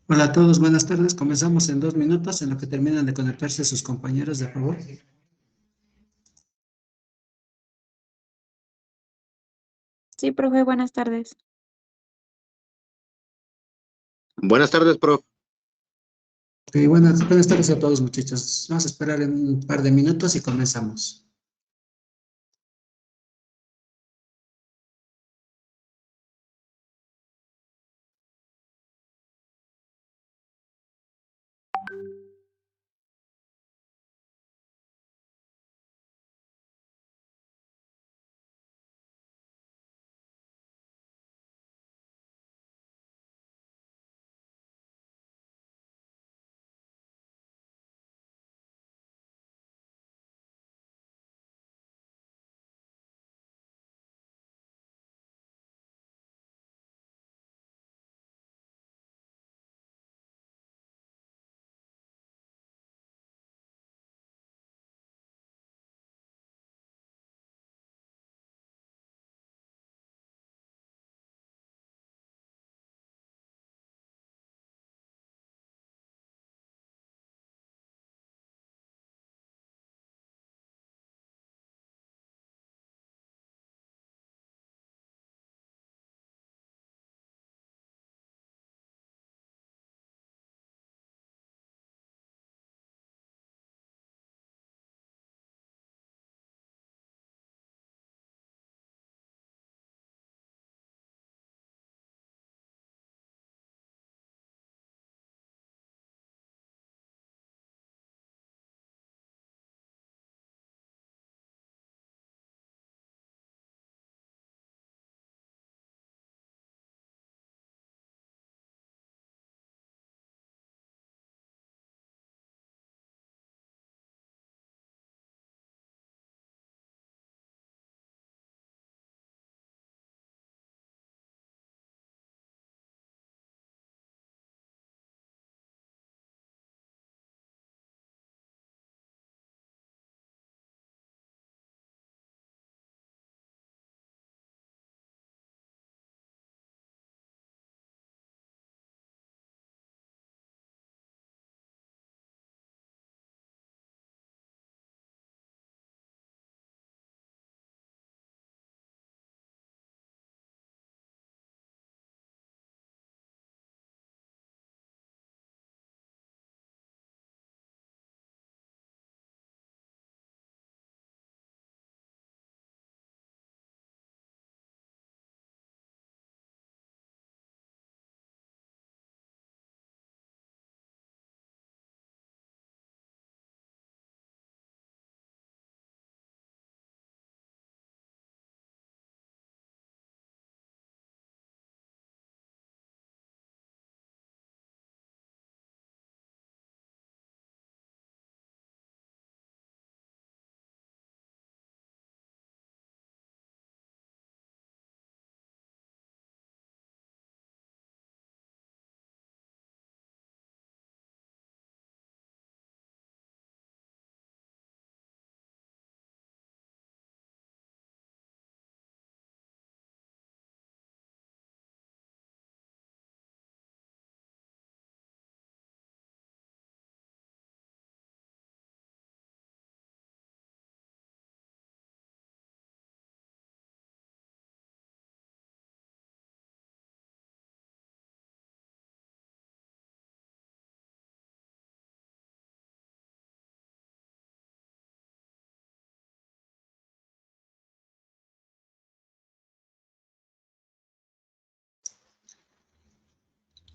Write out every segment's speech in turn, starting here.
Hola a todos, buenas tardes. Comenzamos en 2 minutos en lo que terminan de conectarse sus compañeros, de favor. Sí, profe, buenas tardes. Buenas tardes, prof. Ok, buenas tardes a todos, muchachos. Vamos a esperar en un par de minutos y comenzamos.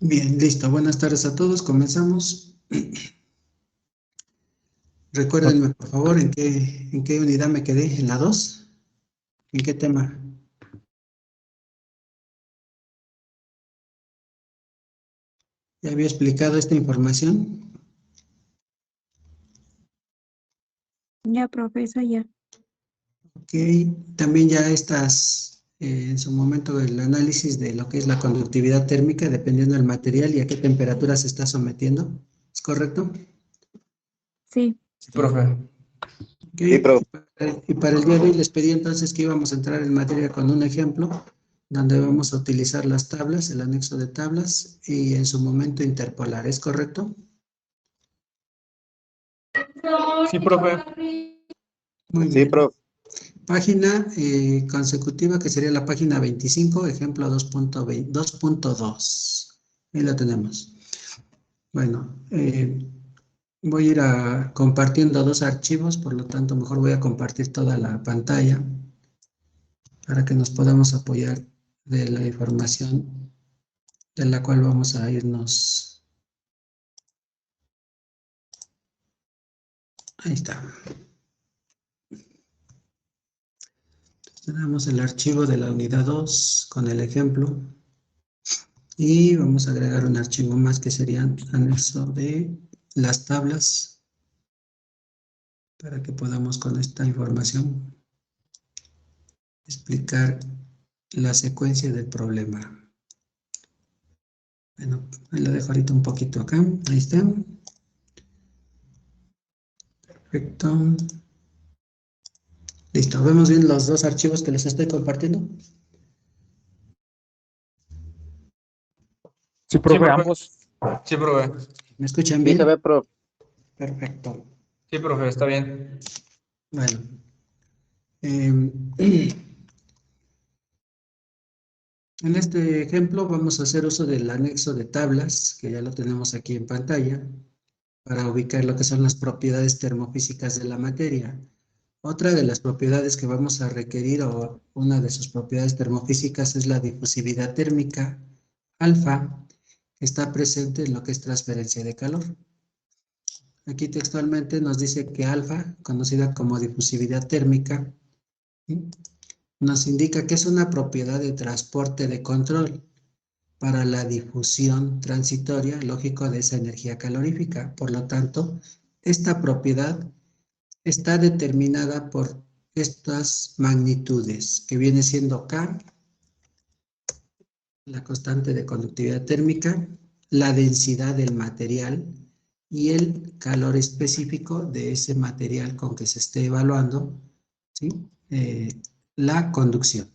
Bien, listo. Buenas tardes a todos. Comenzamos. Recuérdenme, por favor, en qué unidad me quedé. ¿En la 2? ¿En qué tema? ¿Ya había explicado esta información? Ya, profe, esa ya. Ok, también ya estás en su momento el análisis de lo que es la conductividad térmica dependiendo del material y a qué temperatura se está sometiendo. ¿Es correcto? Sí. Sí, profe. Ok, Sí, prof. y para el día de hoy les pedí entonces que íbamos a entrar en materia con un ejemplo donde vamos a utilizar las tablas, el anexo de tablas, y en su momento interpolar, ¿es correcto? Sí, profe. Muy Sí, bien. profe. Página consecutiva, que sería la página 25, ejemplo 2.2. Ahí la tenemos. Bueno, voy a ir compartiendo dos archivos, por lo tanto, mejor voy a compartir toda la pantalla para que nos podamos apoyar de la información de la cual vamos a irnos. Ahí está. Tenemos el archivo de la unidad 2 con el ejemplo. Y vamos a agregar un archivo más que sería anexo de las tablas para que podamos con esta información explicar la secuencia del problema. Bueno, ahí lo dejo ahorita un poquito acá. Ahí está. Perfecto. Listo. ¿Vemos bien los dos archivos que les estoy compartiendo? Sí, profe, ambos. Sí, profe. ¿Me escuchan Sí bien? se ve, profe. Perfecto. Sí, profe, está bien. Bueno. En este ejemplo vamos a hacer uso del anexo de tablas, que ya lo tenemos aquí en pantalla, para ubicar lo que son las propiedades termofísicas de la materia. Otra de las propiedades que vamos a requerir, o una de sus propiedades termofísicas, es la difusividad térmica alfa, que está presente en lo que es transferencia de calor. Aquí textualmente nos dice que alfa, conocida como difusividad térmica, ¿sí?, nos indica que es una propiedad de transporte de control para la difusión transitoria, lógico, de esa energía calorífica. Por lo tanto, esta propiedad está determinada por estas magnitudes, que viene siendo K, la constante de conductividad térmica, la densidad del material y el calor específico de ese material con que se esté evaluando, ¿sí?, la conducción.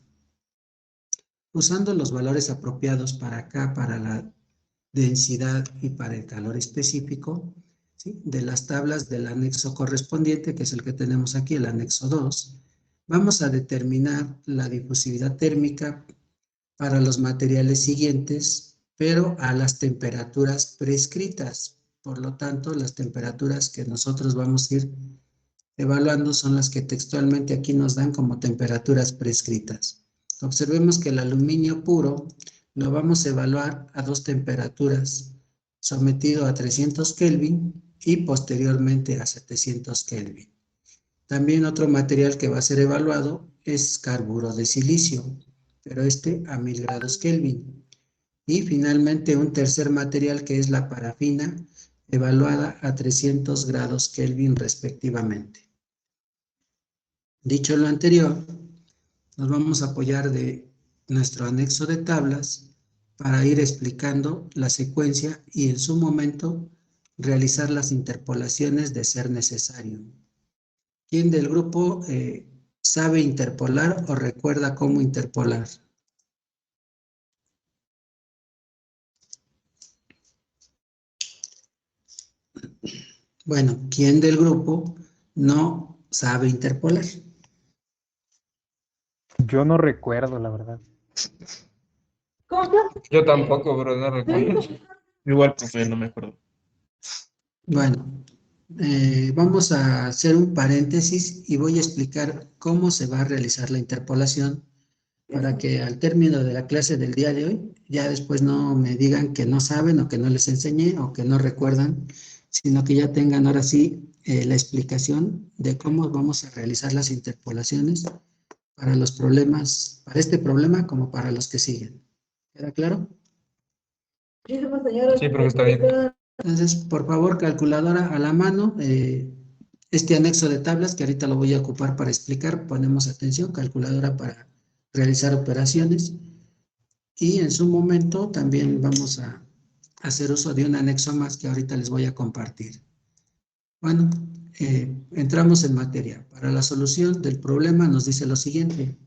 Usando los valores apropiados para acá, para la densidad y para el calor específico, ¿sí?, de las tablas del anexo correspondiente, que es el que tenemos aquí, el anexo 2, vamos a determinar la difusividad térmica para los materiales siguientes, pero a las temperaturas prescritas. Por lo tanto, las temperaturas que nosotros vamos a ir evaluando son las que textualmente aquí nos dan como temperaturas prescritas. Observemos que el aluminio puro lo vamos a evaluar a dos temperaturas, sometido a 300 Kelvin y posteriormente a 700 Kelvin. También otro material que va a ser evaluado es carburo de silicio, pero este a 1000 grados Kelvin. Y finalmente un tercer material que es la parafina, evaluada a 300 grados Kelvin respectivamente. Dicho lo anterior, nos vamos a apoyar de nuestro anexo de tablas para ir explicando la secuencia y en su momento realizar las interpolaciones de ser necesario. ¿Quién del grupo sabe interpolar o recuerda cómo interpolar? Bueno, ¿quién del grupo no sabe interpolar? Yo no recuerdo, la verdad. Yo tampoco, bro, no recuerdo. Igual, profe, no me acuerdo. Bueno, vamos a hacer un paréntesis y voy a explicar cómo se va a realizar la interpolación para que al término de la clase del día de hoy, ya después no me digan que no saben o que no les enseñé o que no recuerdan, sino que ya tengan ahora sí la explicación de cómo vamos a realizar las interpolaciones para los problemas, para este problema como para los que siguen. ¿Queda claro? Sí, profe, está bien. Entonces, por favor, calculadora a la mano, este anexo de tablas que ahorita lo voy a ocupar para explicar, ponemos atención, calculadora para realizar operaciones, y en su momento también vamos a hacer uso de un anexo más que ahorita les voy a compartir. Bueno, entramos en materia. Para la solución del problema nos dice lo siguiente: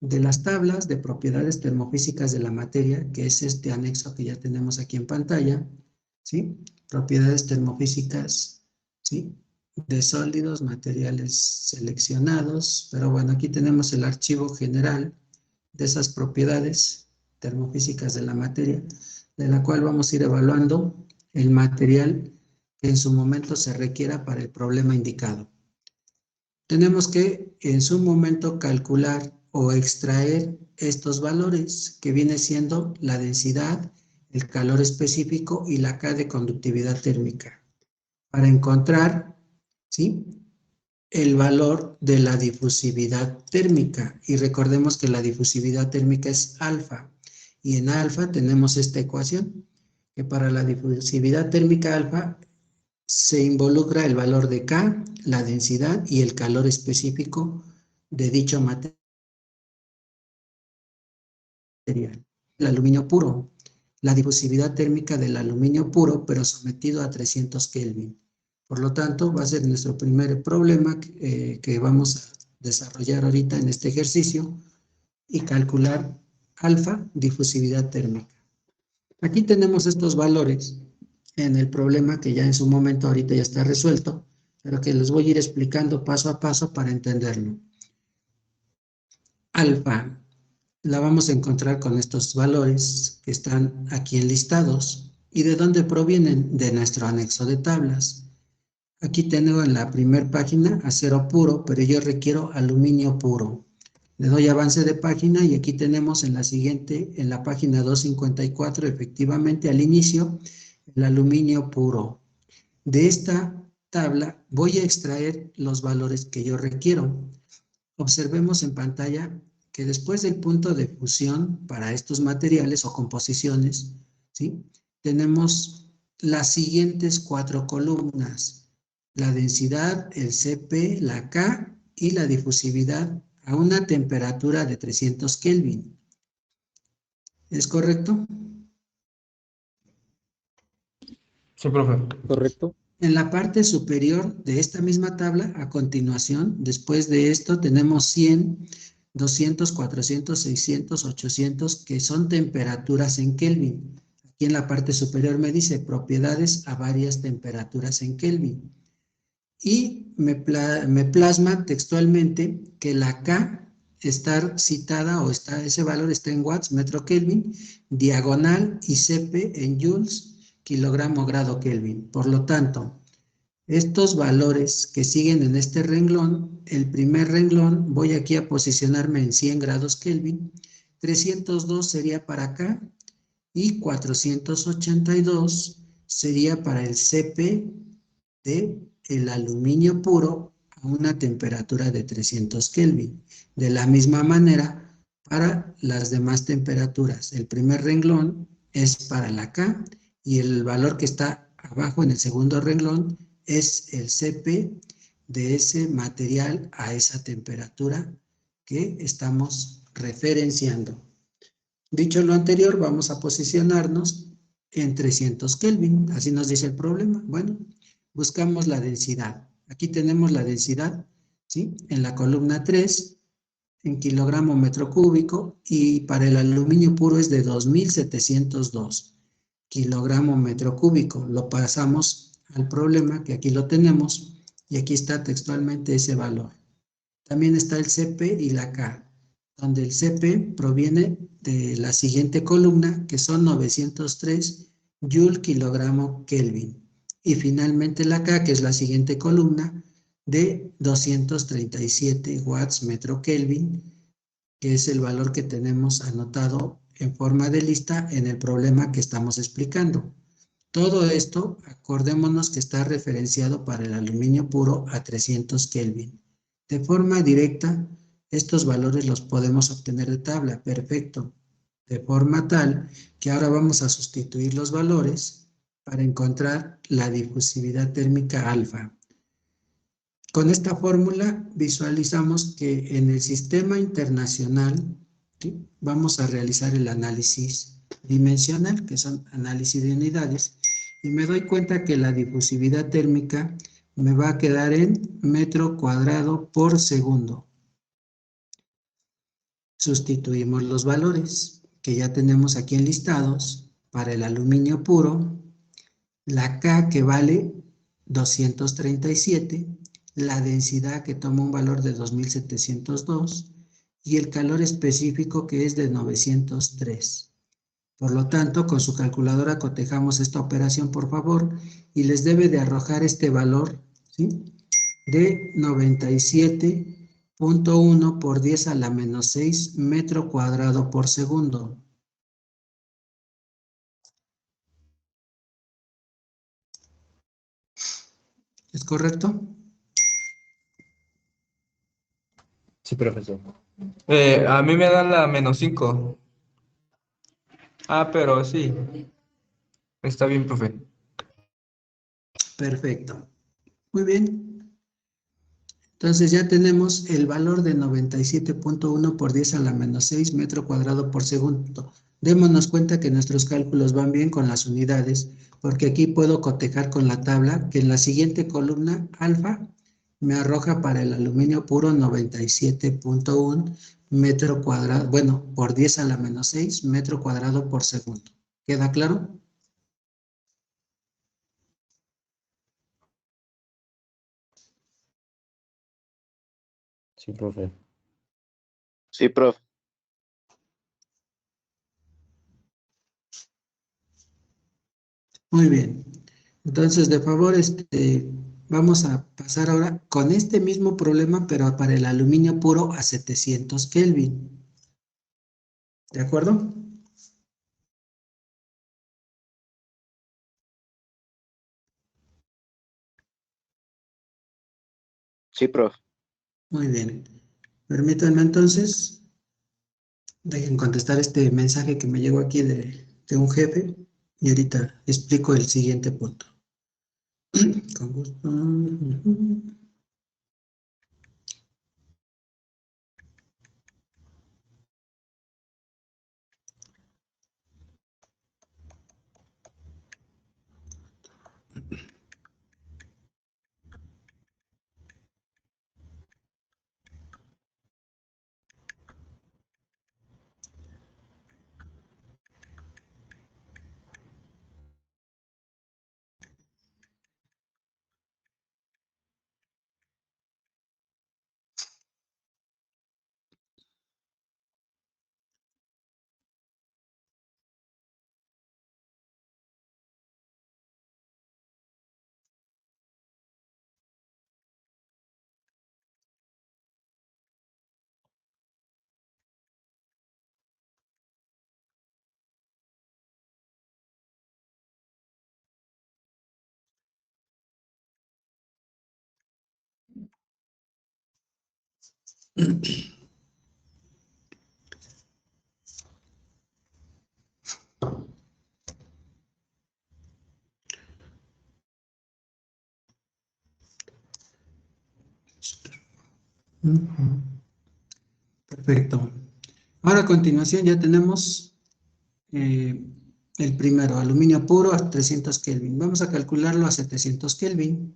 de las tablas de propiedades termofísicas de la materia, que es este anexo que ya tenemos aquí en pantalla, ¿sí? Propiedades termofísicas, ¿sí? De sólidos, materiales seleccionados, pero bueno, aquí tenemos el archivo general de esas propiedades termofísicas de la materia, de la cual vamos a ir evaluando el material que en su momento se requiera para el problema indicado. Tenemos que en su momento calcular o extraer estos valores, que viene siendo la densidad, el calor específico y la K de conductividad térmica, para encontrar, ¿sí?, el valor de la difusividad térmica. Y recordemos que la difusividad térmica es alfa. Y en alfa tenemos esta ecuación, que para la difusividad térmica alfa se involucra el valor de K, la densidad y el calor específico de dicho material. El aluminio puro, la difusividad térmica del aluminio puro, pero sometido a 300 Kelvin. Por lo tanto, va a ser nuestro primer problema que vamos a desarrollar ahorita en este ejercicio y calcular alfa, difusividad térmica. Aquí tenemos estos valores en el problema que ya en su momento ahorita ya está resuelto, pero que les voy a ir explicando paso a paso para entenderlo. Alfa la vamos a encontrar con estos valores que están aquí enlistados. ¿Y de dónde provienen? De nuestro anexo de tablas. Aquí tengo en la primera página acero puro, pero yo requiero aluminio puro. Le doy avance de página y aquí tenemos en la siguiente, en la página 254, efectivamente al inicio, el aluminio puro. De esta tabla voy a extraer los valores que yo requiero. Observemos en pantalla que después del punto de fusión para estos materiales o composiciones, ¿sí?, tenemos las siguientes 4 columnas. La densidad, el Cp, la K y la difusividad a una temperatura de 300 Kelvin. ¿Es correcto? Sí, profe. ¿Correcto? En la parte superior de esta misma tabla, a continuación, después de esto, tenemos 100, 200, 400, 600, 800, que son temperaturas en Kelvin. Aquí en la parte superior me dice propiedades a varias temperaturas en Kelvin. Y me plasma textualmente que la K está citada o ese valor está en watts, metro Kelvin, diagonal y Cp en joules, kilogramo grado Kelvin. Por lo tanto, estos valores que siguen en este renglón, el primer renglón, voy aquí a posicionarme en 100 grados Kelvin, 302 sería para acá y 482 sería para el Cp de el aluminio puro a una temperatura de 300 Kelvin. De la misma manera, para las demás temperaturas, el primer renglón es para la K y el valor que está abajo en el segundo renglón es el Cp de ese material a esa temperatura que estamos referenciando. Dicho lo anterior, vamos a posicionarnos en 300 Kelvin, así nos dice el problema. Bueno, buscamos la densidad. Aquí tenemos la densidad, ¿sí?, en la columna 3, en kilogramo metro cúbico, y para el aluminio puro es de 2702 kilogramo metro cúbico. Lo pasamos al problema, que aquí lo tenemos, y aquí está textualmente ese valor. También está el Cp y la K, donde el Cp proviene de la siguiente columna, que son 903 Joule kilogramo Kelvin. Y finalmente la K, que es la siguiente columna, de 237 watts metro Kelvin, que es el valor que tenemos anotado en forma de lista en el problema que estamos explicando. Todo esto, acordémonos que está referenciado para el aluminio puro a 300 Kelvin. De forma directa, estos valores los podemos obtener de tabla, perfecto. De forma tal que ahora vamos a sustituir los valores para encontrar la difusividad térmica alfa. Con esta fórmula visualizamos que en el sistema internacional, ¿sí?, vamos a realizar el análisis dimensional, que son análisis de unidades, y me doy cuenta que la difusividad térmica me va a quedar en metro cuadrado por segundo. Sustituimos los valores que ya tenemos aquí enlistados para el aluminio puro, la K que vale 237, la densidad que toma un valor de 2702 y el calor específico que es de 903. Por lo tanto, con su calculadora cotejamos esta operación, por favor, y les debe de arrojar este valor, ¿sí?, de 97.1 por 10 a la menos 6 metro cuadrado por segundo. ¿Es correcto? Sí, profesor. A mí me da la -5. Ah, pero sí. Está bien, profe. Perfecto. Muy bien. Entonces ya tenemos el valor de 97.1 por 10 a la menos 6 metro cuadrado por segundo. Démonos cuenta que nuestros cálculos van bien con las unidades, porque aquí puedo cotejar con la tabla que en la siguiente columna alfa me arroja para el aluminio puro 97.1 metro cuadrado, bueno, por 10 a la menos 6 metro cuadrado por segundo. ¿Queda claro? Sí, profe. Sí, profe. Muy bien. Entonces, de favor, vamos a pasar ahora con este mismo problema, pero para el aluminio puro a 700 Kelvin. ¿De acuerdo? Sí, profe. Muy bien. Permítanme entonces, dejen contestar este mensaje que me llegó aquí de un jefe y ahorita explico el siguiente punto. Con gusto. Perfecto. Ahora a continuación ya tenemos el primero, aluminio puro a 300 Kelvin. Vamos a calcularlo a 700 Kelvin,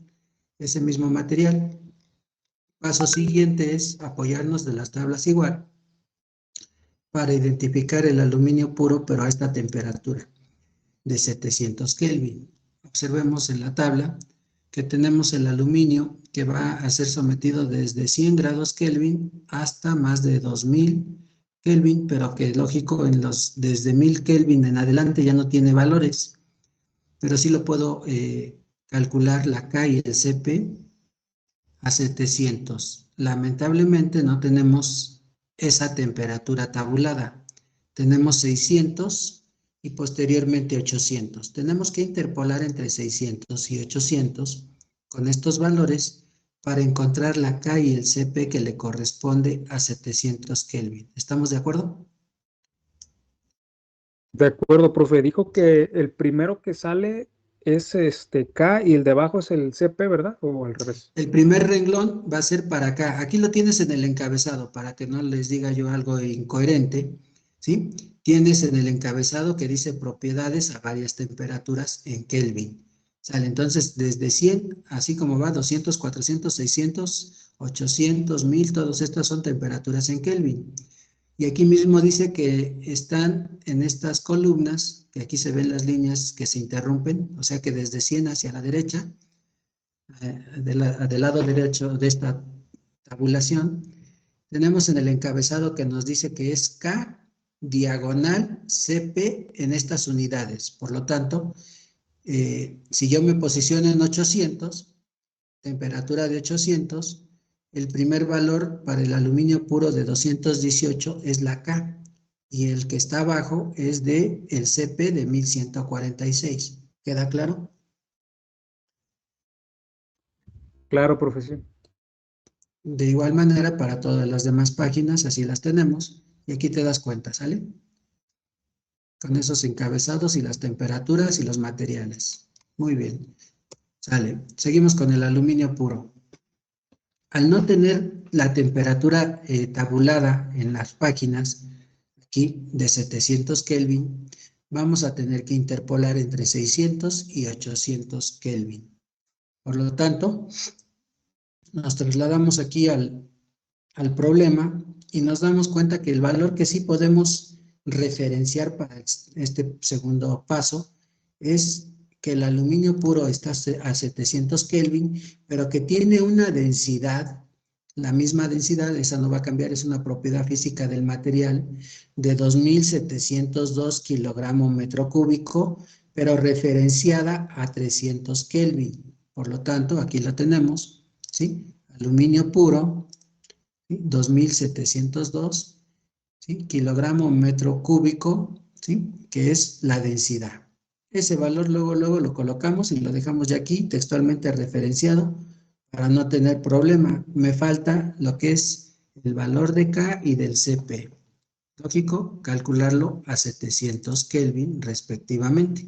ese mismo material. Paso siguiente es apoyarnos de las tablas igual para identificar el aluminio puro, pero a esta temperatura de 700 Kelvin. Observemos en la tabla que tenemos el aluminio que va a ser sometido desde 100 grados Kelvin hasta más de 2000 Kelvin, pero que lógico, desde 1000 Kelvin en adelante ya no tiene valores, pero sí lo puedo calcular la K y el CP a 700. Lamentablemente no tenemos esa temperatura tabulada. Tenemos 600 y posteriormente 800. Tenemos que interpolar entre 600 y 800 con estos valores para encontrar la K y el CP que le corresponde a 700 Kelvin. ¿Estamos de acuerdo? De acuerdo, profe. Dijo que el primero que sale es K y el de abajo es el CP, ¿verdad? O al revés. El primer renglón va a ser para acá. Aquí lo tienes en el encabezado para que no les diga yo algo incoherente, ¿sí? Tienes en el encabezado que dice propiedades a varias temperaturas en Kelvin. Sale entonces desde 100, así como va, 200, 400, 600, 800, 1000, todas estas son temperaturas en Kelvin. Y aquí mismo dice que están en estas columnas, que aquí se ven las líneas que se interrumpen, o sea que desde 100 hacia la derecha, del lado derecho de esta tabulación, tenemos en el encabezado que nos dice que es K diagonal CP en estas unidades. Por lo tanto, si yo me posiciono en 800, temperatura de 800, el primer valor para el aluminio puro de 218 es la K, y el que está abajo es el CP de 1146. ¿Queda claro? Claro, profesor. De igual manera, para todas las demás páginas, así las tenemos. Y aquí te das cuenta, ¿sale? Con esos encabezados y las temperaturas y los materiales. Muy bien. Sale. Seguimos con el aluminio puro. Al no tener la temperatura tabulada en las páginas, aquí de 700 Kelvin, vamos a tener que interpolar entre 600 y 800 Kelvin. Por lo tanto, nos trasladamos aquí al problema y nos damos cuenta que el valor que sí podemos referenciar para este segundo paso es que el aluminio puro está a 700 Kelvin, pero que tiene una densidad, la misma densidad, esa no va a cambiar, es una propiedad física del material, de 2702 kilogramos metro cúbico, pero referenciada a 300 Kelvin. Por lo tanto, aquí lo tenemos, ¿sí? Aluminio puro, ¿sí? 2702, ¿sí? Kilogramo metro cúbico, ¿sí? Que es la densidad. Ese valor luego lo colocamos y lo dejamos ya aquí textualmente referenciado para no tener problema. Me falta lo que es el valor de K y del CP. Lógico, calcularlo a 700 Kelvin respectivamente.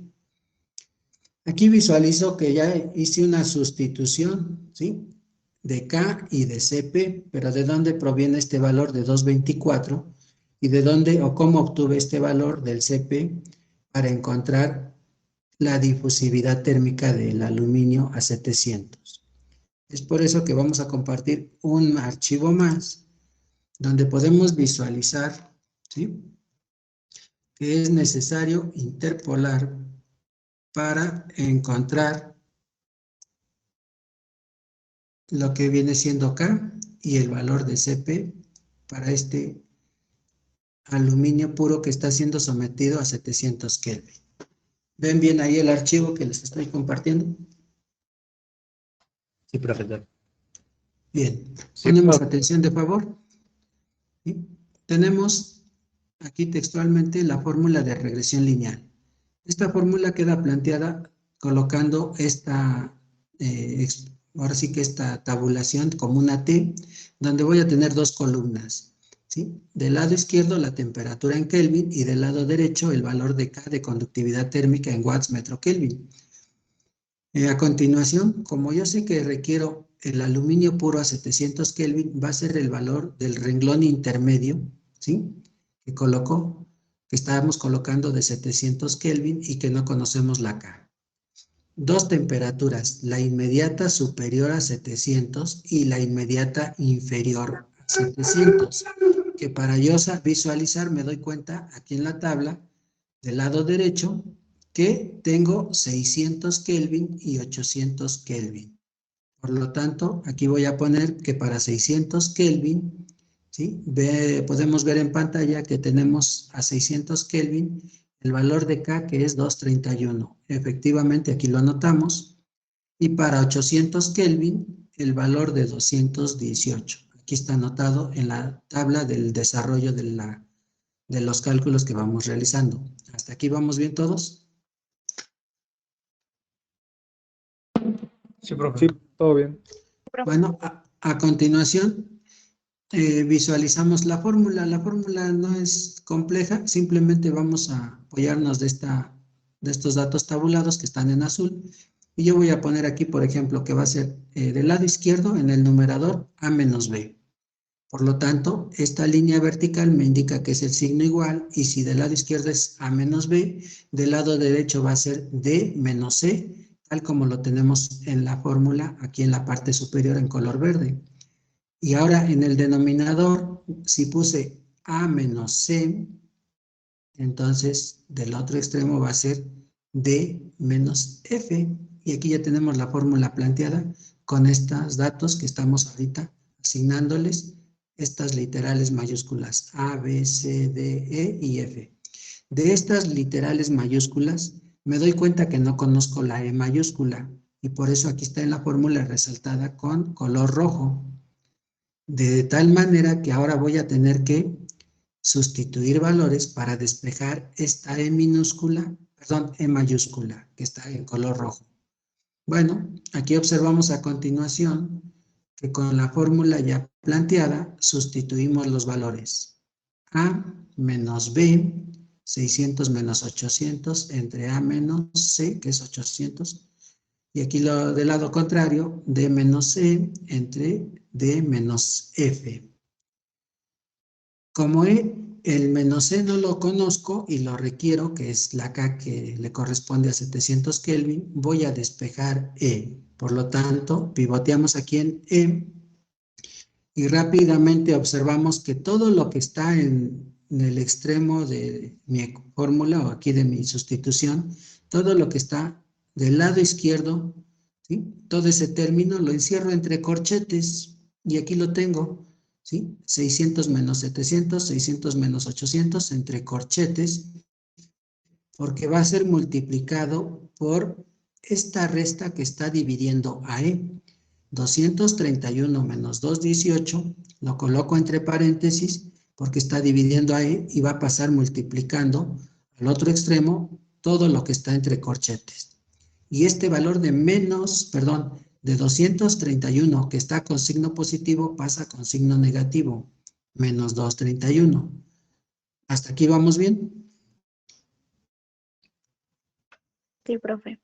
Aquí visualizo que ya hice una sustitución, ¿sí? De K y de CP, pero ¿de dónde proviene este valor de 224? ¿Y de dónde o cómo obtuve este valor del CP para encontrar la difusividad térmica del aluminio a 700? Es por eso que vamos a compartir un archivo más donde podemos visualizar, ¿sí? Que es necesario interpolar para encontrar lo que viene siendo K y el valor de CP para este aluminio puro que está siendo sometido a 700 Kelvin. ¿Ven bien ahí el archivo que les estoy compartiendo? Sí, profesor. Bien, Sí, ponemos profe. atención de favor. ¿Sí? Tenemos aquí textualmente la fórmula de regresión lineal. Esta fórmula queda planteada colocando esta, ahora sí que esta tabulación como una T, donde voy a tener dos columnas, ¿sí? Del lado izquierdo la temperatura en Kelvin y del lado derecho el valor de K de conductividad térmica en watts metro Kelvin. A continuación, como yo sé que requiero el aluminio puro a 700 Kelvin, va a ser el valor del renglón intermedio, ¿sí? Que estábamos colocando de 700 Kelvin y que no conocemos la K. Dos temperaturas, la inmediata superior a 700 y la inmediata inferior a 700, que para yo visualizar me doy cuenta aquí en la tabla del lado derecho que tengo 600 Kelvin y 800 Kelvin. Por lo tanto, aquí voy a poner que para 600 Kelvin, ¿sí? Podemos ver en pantalla que tenemos a 600 Kelvin el valor de K, que es 231. Efectivamente, aquí lo anotamos. Y para 800 Kelvin, el valor de 218. Aquí está anotado en la tabla del desarrollo de los cálculos que vamos realizando. ¿Hasta aquí vamos bien todos? Sí, profe. Sí, todo bien. Bueno, a continuación visualizamos la fórmula. La fórmula no es compleja, simplemente vamos a apoyarnos de estos datos tabulados que están en azul. Y yo voy a poner aquí, por ejemplo, que va a ser del lado izquierdo en el numerador A menos B. Por lo tanto, esta línea vertical me indica que es el signo igual, y si del lado izquierdo es A menos B, del lado derecho va a ser D menos C, tal como lo tenemos en la fórmula aquí en la parte superior en color verde. Y ahora en el denominador, si puse A menos C. Entonces, del otro extremo va a ser D menos F. Y aquí ya tenemos la fórmula planteada con estos datos que estamos ahorita asignándoles estas literales mayúsculas A, B, C, D, E y F. De estas literales mayúsculas, me doy cuenta que no conozco la E mayúscula y por eso aquí está en la fórmula resaltada con color rojo. De tal manera que ahora voy a tener que sustituir valores para despejar esta E minúscula, perdón, E mayúscula, que está en color rojo. Bueno, aquí observamos a continuación que con la fórmula ya planteada sustituimos los valores. A menos B, 600 menos 800, entre A menos C, que es 800, y aquí del lado contrario, D menos C, entre D menos F. Como el menos C no lo conozco y lo requiero, que es la K que le corresponde a 700 Kelvin, voy a despejar E. Por lo tanto, pivoteamos aquí en E y rápidamente observamos que todo lo que está en el extremo de mi fórmula o aquí de mi sustitución, todo lo que está del lado izquierdo, ¿sí? Todo ese término lo encierro entre corchetes y aquí lo tengo, ¿sí? 600 menos 700, 600 menos 800 entre corchetes, porque va a ser multiplicado por esta resta que está dividiendo a E. 231 menos 218, lo coloco entre paréntesis porque está dividiendo a E y va a pasar multiplicando al otro extremo todo lo que está entre corchetes. Y este valor de de 231 que está con signo positivo pasa con signo negativo, menos 231. ¿Hasta aquí vamos bien? Sí, profe.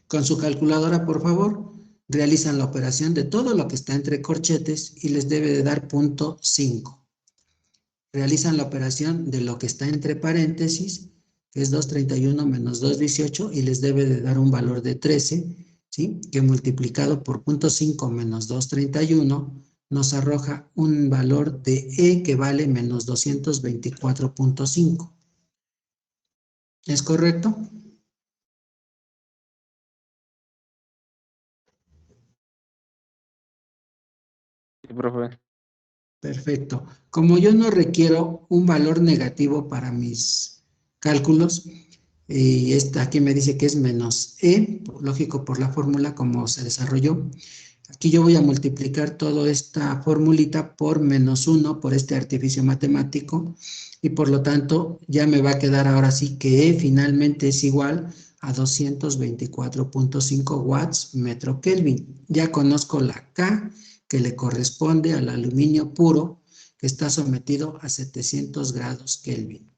Con su calculadora, por favor, realizan la operación de todo lo que está entre corchetes y les debe de dar 0.5. Realizan la operación de lo que está entre paréntesis, que es 231 menos 218, y les debe de dar un valor de 13, ¿sí? Que multiplicado por 0.5 menos 231 nos arroja un valor de E que vale menos 224.5. ¿Es correcto? Sí, profe. Perfecto. Como yo no requiero un valor negativo para mis cálculos, y aquí me dice que es menos E, lógico por la fórmula como se desarrolló, aquí yo voy a multiplicar toda esta formulita por menos 1 por este artificio matemático y por lo tanto ya me va a quedar ahora sí que E finalmente es igual a 224.5 watts metro Kelvin. Ya conozco la K que le corresponde al aluminio puro que está sometido a 700 grados Kelvin.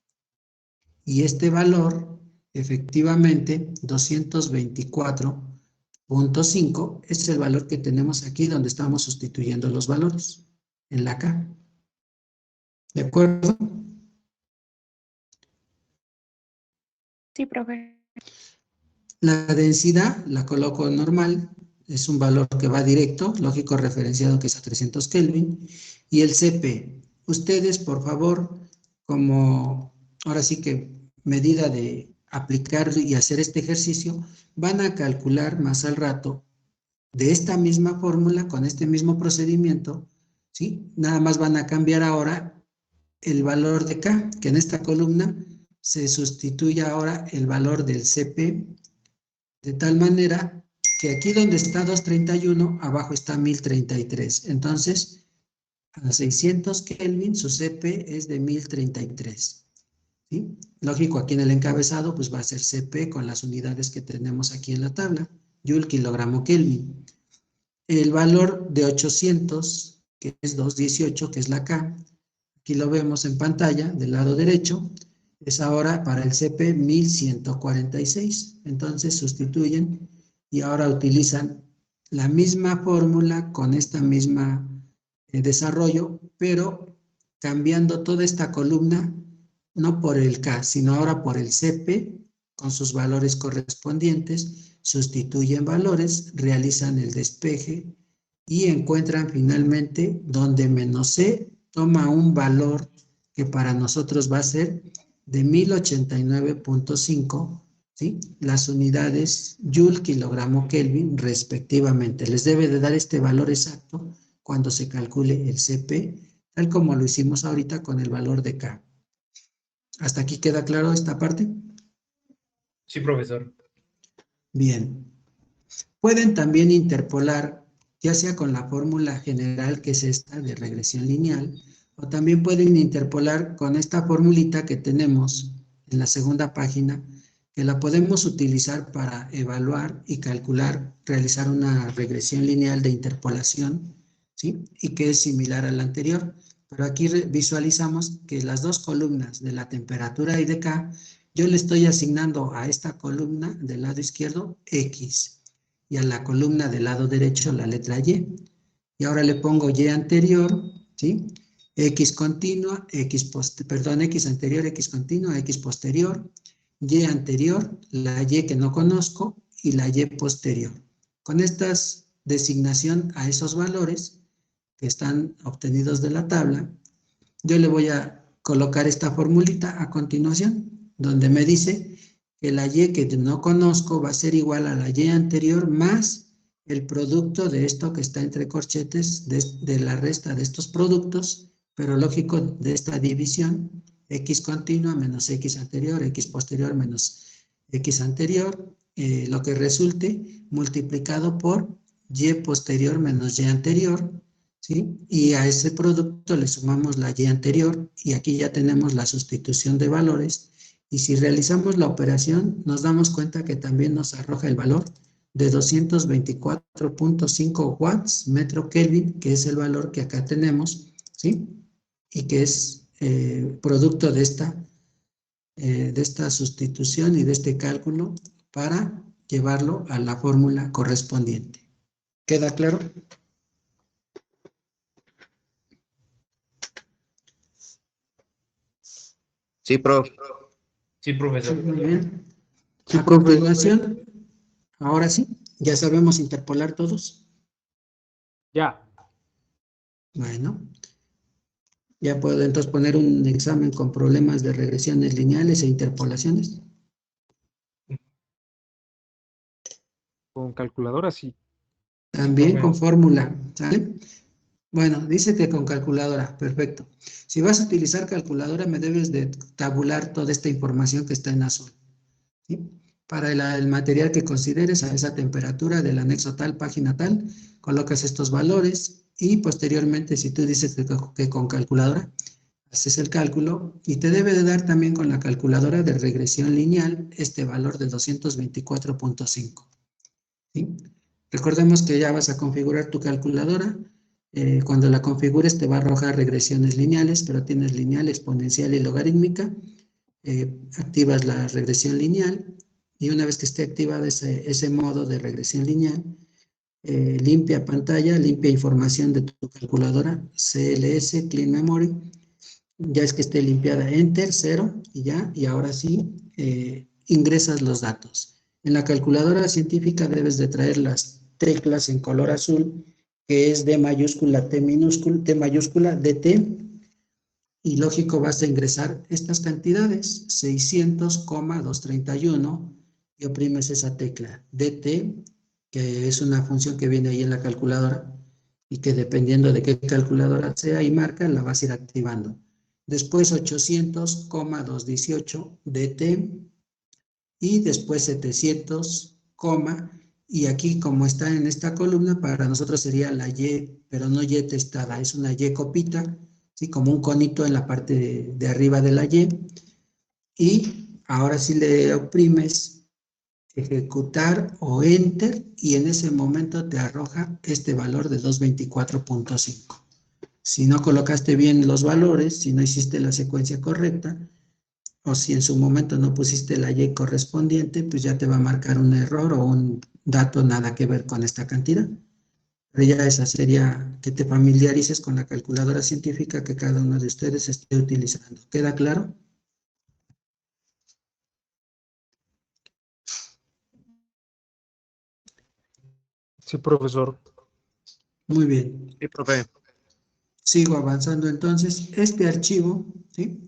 Y este valor, efectivamente, 224.5 es el valor que tenemos aquí donde estamos sustituyendo los valores, en la K. ¿De acuerdo? Sí, profe. La densidad la coloco normal, es un valor que va directo, lógico referenciado que es a 300 Kelvin, y el CP. Ustedes, por favor, como ahora sí que medida de aplicar y hacer este ejercicio, van a calcular más al rato de esta misma fórmula, con este mismo procedimiento, ¿sí? Nada más van a cambiar ahora el valor de K, que en esta columna se sustituye ahora el valor del CP, de tal manera que aquí donde está 231, abajo está 1033. Entonces, a 600 Kelvin, su CP es de 1033. ¿Sí? Lógico, aquí en el encabezado, pues va a ser CP con las unidades que tenemos aquí en la tabla. Joule, kilogramo, Kelvin. El valor de 800, que es 218, que es la K, aquí lo vemos en pantalla, del lado derecho, es ahora para el CP 1146. Entonces sustituyen y ahora utilizan la misma fórmula con esta misma desarrollo, pero cambiando toda esta columna, no por el K, sino ahora por el CP, con sus valores correspondientes, sustituyen valores, realizan el despeje y encuentran finalmente donde menos C toma un valor que para nosotros va a ser de 1089.5, ¿sí? Las unidades Joule, kilogramo, Kelvin, respectivamente. Les debe de dar este valor exacto cuando se calcule el CP, tal como lo hicimos ahorita con el valor de K. ¿Hasta aquí queda claro esta parte? Sí, profesor. Bien. Pueden también interpolar, ya sea con la fórmula general, que es esta de regresión lineal, o también pueden interpolar con esta formulita que tenemos en la segunda página, que la podemos utilizar para evaluar y calcular, realizar una regresión lineal de interpolación, ¿sí? Y que es similar a la anterior. Pero aquí visualizamos que las dos columnas de la temperatura y de K, yo le estoy asignando a esta columna del lado izquierdo X y a la columna del lado derecho la letra Y. Y ahora le pongo Y anterior, ¿sí? X continua, X anterior, X continua, X posterior, Y anterior, la Y que no conozco y la Y posterior. Con esta designación a esos valores que están obtenidos de la tabla, yo le voy a colocar esta formulita a continuación, donde me dice que la Y que no conozco va a ser igual a la Y anterior más el producto de esto que está entre corchetes, de la resta de estos productos, pero lógico de esta división, X continua menos X anterior, X posterior menos X anterior, lo que resulte multiplicado por Y posterior menos Y anterior, ¿sí? Y a ese producto le sumamos la Y anterior y aquí ya tenemos la sustitución de valores. Y si realizamos la operación, nos damos cuenta que también nos arroja el valor de 224.5 watts metro Kelvin, que es el valor que acá tenemos, ¿sí? Y que es producto de esta sustitución y de este cálculo para llevarlo a la fórmula correspondiente. ¿Queda claro? Sí, profe. Sí, profesor. Muy bien. Sí, A profe. continuación, ahora sí, ya sabemos interpolar todos. Ya. Bueno, ya puedo entonces poner un examen con problemas de regresiones lineales e interpolaciones. Con calculadora sí. También profe. con fórmula, ¿sale? Bueno, dice que con calculadora, perfecto. Si vas a utilizar calculadora, me debes de tabular toda esta información que está en azul, ¿sí? Para el material que consideres a esa temperatura del anexo tal, página tal, colocas estos valores y posteriormente, si tú dices que con calculadora, haces el cálculo y te debe de dar también con la calculadora de regresión lineal este valor de 224.5, ¿sí? Recordemos que ya vas a configurar tu calculadora. Cuando la configures te va a arrojar regresiones lineales, pero tienes lineal, exponencial y logarítmica. Activas la regresión lineal y una vez que esté activado ese modo de regresión lineal, limpia pantalla, limpia información de tu calculadora, CLS, Clean Memory. Ya es que esté limpiada, Enter, 0, y ya, y ahora sí, ingresas los datos. En la calculadora científica debes de traer las teclas en color azul, que es D mayúscula, T minúscula, T mayúscula, DT, y lógico vas a ingresar estas cantidades, 600,231, y oprimes esa tecla, DT, que es una función que viene ahí en la calculadora, y que dependiendo de qué calculadora sea y marca, la vas a ir activando. Después 800,218 DT y después 700, y aquí como está en esta columna, para nosotros sería la Y, pero no Y testada, es una Y copita, ¿sí? Como un conito en la parte de arriba de la Y. Y ahora sí le oprimes ejecutar o enter y en ese momento te arroja este valor de 224.5. Si no colocaste bien los valores, si no hiciste la secuencia correcta, o si en su momento no pusiste la Y correspondiente, pues ya te va a marcar un error o un dato nada que ver con esta cantidad. Pero ya esa sería que te familiarices con la calculadora científica que cada uno de ustedes esté utilizando. ¿Queda claro? Sí, profesor. Muy bien. Sí, profe. Sigo avanzando entonces. Este archivo, ¿sí? ¿sí?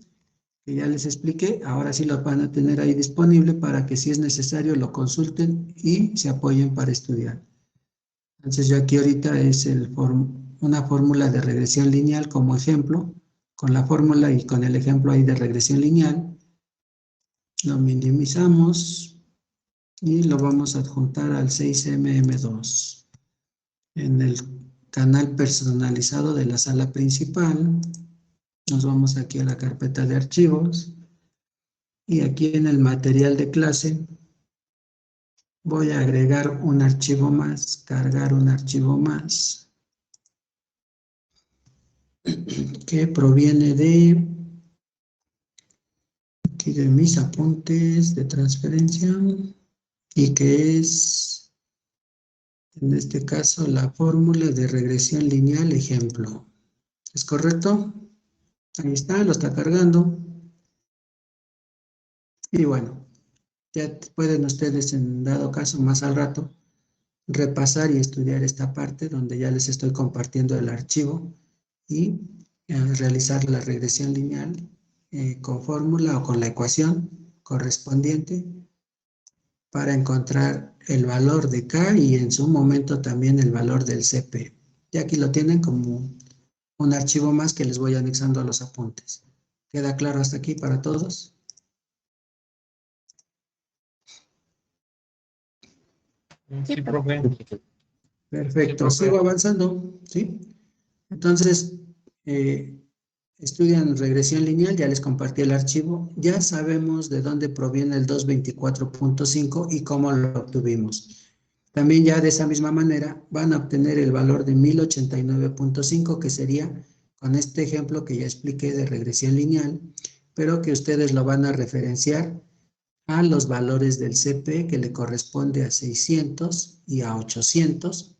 Que ya les expliqué, ahora sí lo van a tener ahí disponible para que si es necesario lo consulten y se apoyen para estudiar. Entonces yo aquí ahorita es una fórmula de regresión lineal como ejemplo, con la fórmula y con el ejemplo ahí de regresión lineal. Lo minimizamos y lo vamos a adjuntar al 6mm2. En el canal personalizado de la sala principal, nos vamos aquí a la carpeta de archivos y aquí en el material de clase voy a agregar un archivo más, cargar un archivo más que proviene de aquí de mis apuntes de transferencia y que es en este caso la fórmula de regresión lineal ejemplo. ¿Es correcto? Ahí está, lo está cargando. Y bueno, ya pueden ustedes, en dado caso, más al rato, repasar y estudiar esta parte donde ya les estoy compartiendo el archivo y realizar la regresión lineal con fórmula o con la ecuación correspondiente para encontrar el valor de K y en su momento también el valor del CP. Y aquí lo tienen como un archivo más que les voy anexando a los apuntes. ¿Queda claro hasta aquí para todos? Sí, profe. Perfecto, Sí, profe. sigo avanzando, ¿sí? Entonces, estudian regresión lineal, ya les compartí el archivo, ya sabemos de dónde proviene el 224.5 y cómo lo obtuvimos. También ya de esa misma manera van a obtener el valor de 1089.5, que sería con este ejemplo que ya expliqué de regresión lineal, pero que ustedes lo van a referenciar a los valores del CP que le corresponde a 600 y a 800,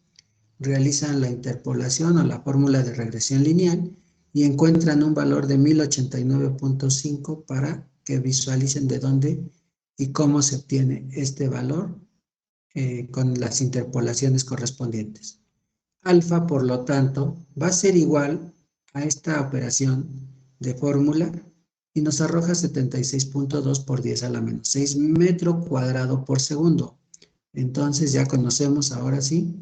realizan la interpolación o la fórmula de regresión lineal y encuentran un valor de 1089.5 para que visualicen de dónde y cómo se obtiene este valor con las interpolaciones correspondientes. Alfa, por lo tanto, va a ser igual a esta operación de fórmula y nos arroja 76.2 por 10 a la menos 6 metro cuadrado por segundo. Entonces ya conocemos ahora sí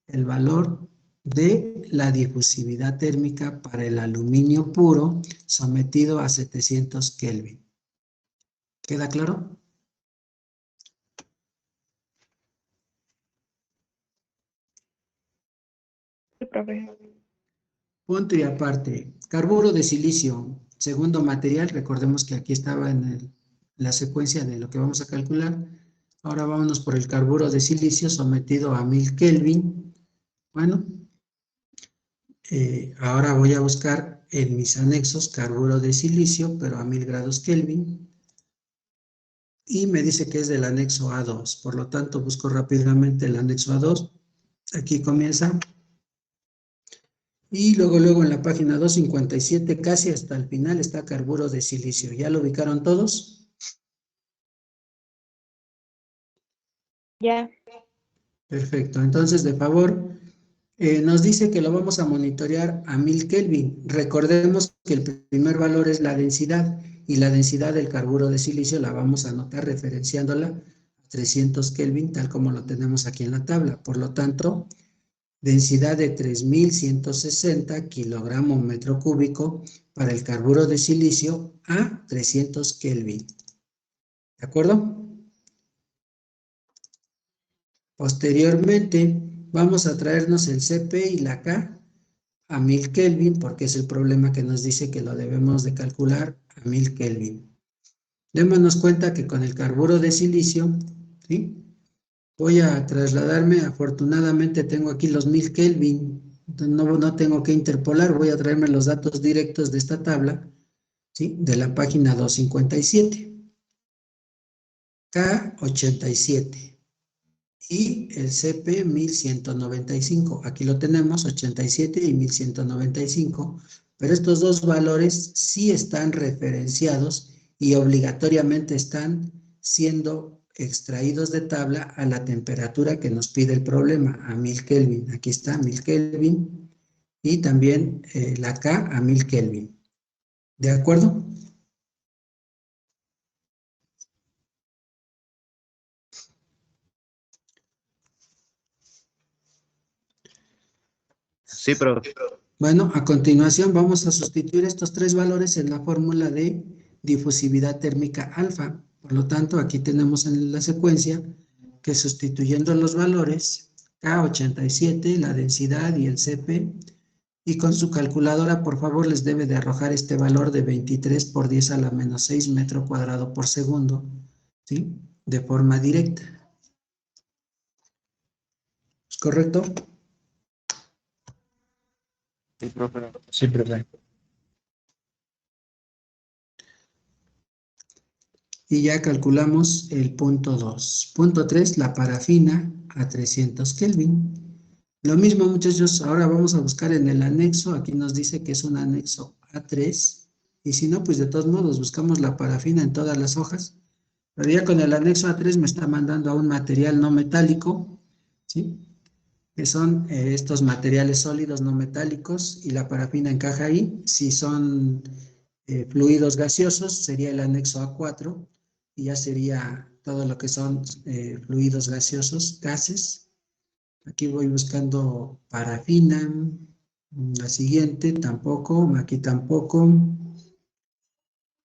el valor de la difusividad térmica para el aluminio puro sometido a 700 Kelvin. ¿Queda claro? Sí, profe. Punto y aparte. Carburo de silicio, segundo material. Recordemos que aquí estaba en la secuencia de lo que vamos a calcular. Ahora vámonos por el carburo de silicio sometido a 1000 Kelvin. Bueno, ahora voy a buscar en mis anexos carburo de silicio, pero a 1000 grados Kelvin. Y me dice que es del anexo A2. Por lo tanto, busco rápidamente el anexo A2. Aquí comienza. Y luego en la página 257, casi hasta el final, está carburo de silicio. ¿Ya lo ubicaron todos? Ya. Perfecto. Entonces, de favor, nos dice que lo vamos a monitorear a 1000 Kelvin. Recordemos que el primer valor es la densidad y la densidad del carburo de silicio la vamos a anotar referenciándola a 300 Kelvin, tal como lo tenemos aquí en la tabla. Por lo tanto, densidad de 3160 kilogramos metro cúbico para el carburo de silicio a 300 Kelvin. ¿De acuerdo? Posteriormente, vamos a traernos el CP y la K a 1000 Kelvin, porque es el problema que nos dice que lo debemos de calcular a 1000 Kelvin. Démonos cuenta que con el carburo de silicio, ¿sí? Voy a trasladarme, afortunadamente tengo aquí los 1000 Kelvin, no tengo que interpolar, voy a traerme los datos directos de esta tabla, ¿sí? De la página 257. K87 y el CP 1195. Aquí lo tenemos, 87 y 1195, pero estos dos valores sí están referenciados y obligatoriamente están siendo extraídos de tabla a la temperatura que nos pide el problema, a 1000 Kelvin. Aquí está 1000 Kelvin y también la K a 1000 Kelvin. ¿De acuerdo? Sí, profe. Bueno, a continuación vamos a sustituir estos tres valores en la fórmula de difusividad térmica alfa. Por lo tanto, aquí tenemos en la secuencia que sustituyendo los valores K87, la densidad y el Cp, y con su calculadora, por favor, les debe de arrojar este valor de 23 por 10 a la menos 6 metro cuadrado por segundo, ¿sí? De forma directa. ¿Es correcto? Sí, profe. Sí, profe. Y ya calculamos el punto 2. Punto 3, la parafina a 300 Kelvin. Lo mismo, muchachos, ahora vamos a buscar en el anexo. Aquí nos dice que es un anexo A3. Y si no, pues de todos modos buscamos la parafina en todas las hojas. Pero ya con el anexo A3 me está mandando a un material no metálico, ¿sí? Que son estos materiales sólidos no metálicos, y la parafina encaja ahí. Si son fluidos gaseosos, sería el anexo A4, y ya sería todo lo que son fluidos gaseosos, gases. Aquí voy buscando parafina, la siguiente tampoco, aquí tampoco,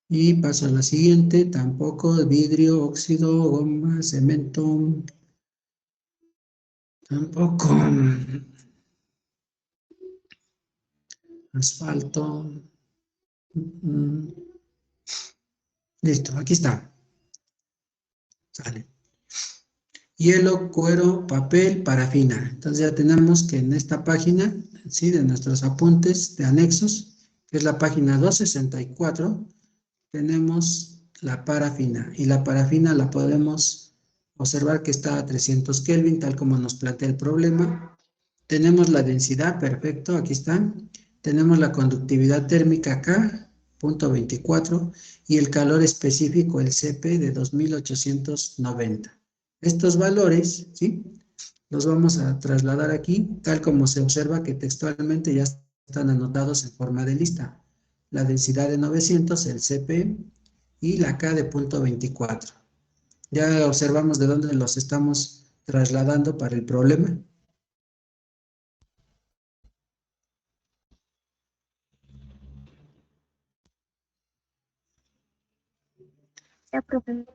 y paso a la siguiente, tampoco, vidrio, óxido, goma, cemento, tampoco, asfalto, listo, aquí está, sale. Hielo, cuero, papel, parafina. Entonces ya tenemos que en esta página, ¿sí? De nuestros apuntes de anexos, que es la página 264, tenemos la parafina. Y la parafina la podemos observar que está a 300 Kelvin, tal como nos plantea el problema. Tenemos la densidad, perfecto, aquí está. Tenemos la conductividad térmica acá, punto 24, y el calor específico, el Cp, de 2890. Estos valores, ¿sí? Los vamos a trasladar aquí, tal como se observa que textualmente ya están anotados en forma de lista. La densidad de 900, el Cp, y la K de punto 24. Ya observamos de dónde los estamos trasladando para el problema. Ya, profe.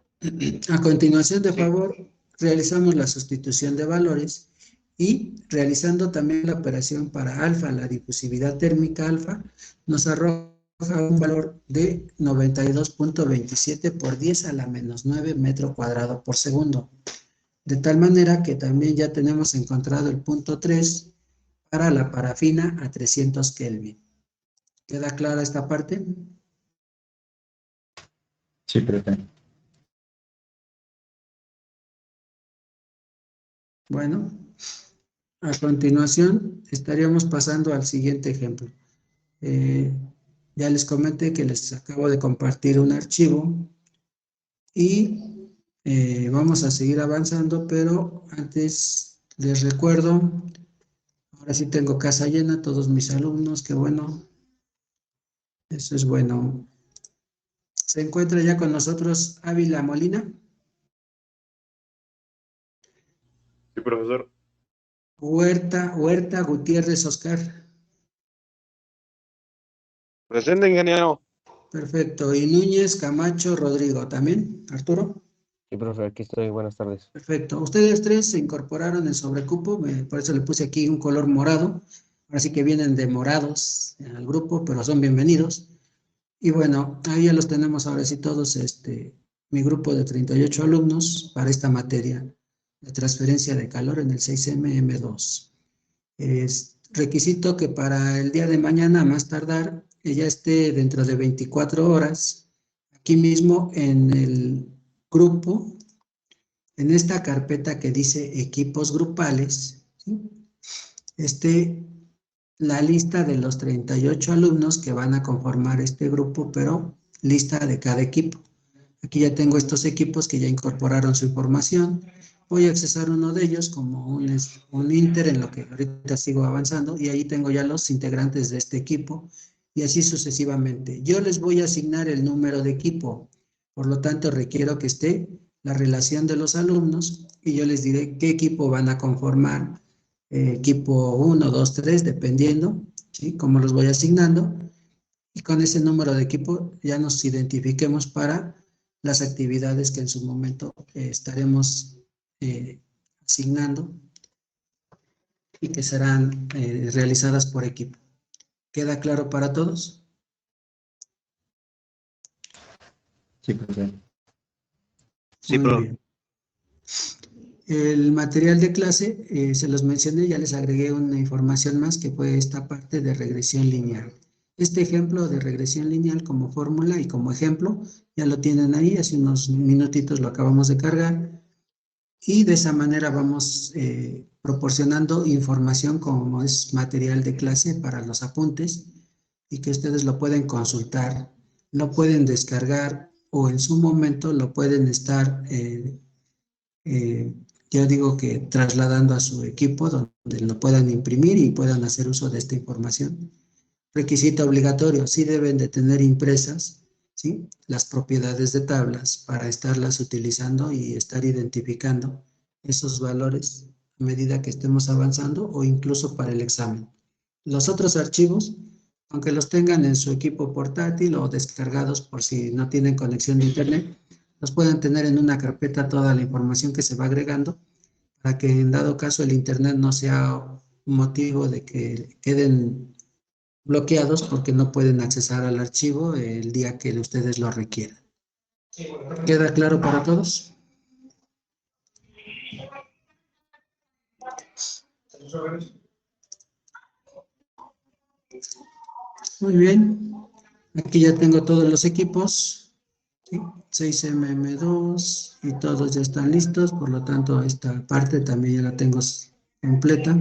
A continuación, de favor, realizamos la sustitución de valores y realizando también la operación para alfa, la difusividad térmica alfa, nos arroja un valor de 92.27 por 10 a la menos 9 metro cuadrado por segundo. De tal manera que también ya tenemos encontrado el punto 3 para la parafina a 300 Kelvin. ¿Queda clara esta parte? Sí, profe. Bueno, a continuación estaríamos pasando al siguiente ejemplo. Ya les comenté que les acabo de compartir un archivo y vamos a seguir avanzando, pero antes les recuerdo, ahora sí tengo casa llena, todos mis alumnos, qué bueno, eso es bueno. Se encuentra ya con nosotros Ávila Molina. Sí, profesor. Huerta Gutiérrez Oscar. Presente, ingeniero. Perfecto. Y Núñez Camacho Rodrigo, ¿también? Arturo. Sí, profe, aquí estoy. Buenas tardes. Perfecto. Ustedes tres se incorporaron en sobrecupo, por eso le puse aquí un color morado. Ahora sí que vienen de morados al grupo, pero son bienvenidos. Y bueno, ahí ya los tenemos ahora sí todos, mi grupo de 38 alumnos para esta materia de transferencia de calor en el 6M-M2. Es requisito que para el día de mañana, a más tardar, ella esté dentro de 24 horas, aquí mismo en el grupo, en esta carpeta que dice equipos grupales, ¿sí? La lista de los 38 alumnos que van a conformar este grupo, pero lista de cada equipo. Aquí ya tengo estos equipos que ya incorporaron su información. Voy a accesar uno de ellos como un inter en lo que ahorita sigo avanzando, y ahí tengo ya los integrantes de este equipo y así sucesivamente. Yo les voy a asignar el número de equipo, por lo tanto requiero que esté la relación de los alumnos y yo les diré qué equipo van a conformar, equipo 1, 2, 3, dependiendo, ¿sí? Cómo los voy asignando, y con ese número de equipo ya nos identifiquemos para las actividades que en su momento estaremos asignando y que serán realizadas por equipo. ¿Queda claro para todos? Sí, profe. Sí, Muy profe. bien. El material de clase, se los mencioné, ya les agregué una información más que fue esta parte de regresión lineal. Este ejemplo de regresión lineal como fórmula y como ejemplo, ya lo tienen ahí, hace unos minutitos lo acabamos de cargar. Y de esa manera vamos proporcionando información como es material de clase para los apuntes y que ustedes lo pueden consultar, lo pueden descargar o en su momento lo pueden estar, yo digo que trasladando a su equipo donde lo puedan imprimir y puedan hacer uso de esta información. Requisito obligatorio, sí deben de tener impresas, ¿sí? Las propiedades de tablas para estarlas utilizando y estar identificando esos valores a medida que estemos avanzando o incluso para el examen. Los otros archivos, aunque los tengan en su equipo portátil o descargados por si no tienen conexión de internet, los pueden tener en una carpeta toda la información que se va agregando para que en dado caso el internet no sea un motivo de que queden bloqueados porque no pueden accesar al archivo el día que ustedes lo requieran. ¿Queda claro para todos? Muy bien. Aquí ya tengo todos los equipos. ¿Sí? 6mm2 y todos ya están listos, por lo tanto esta parte también ya la tengo completa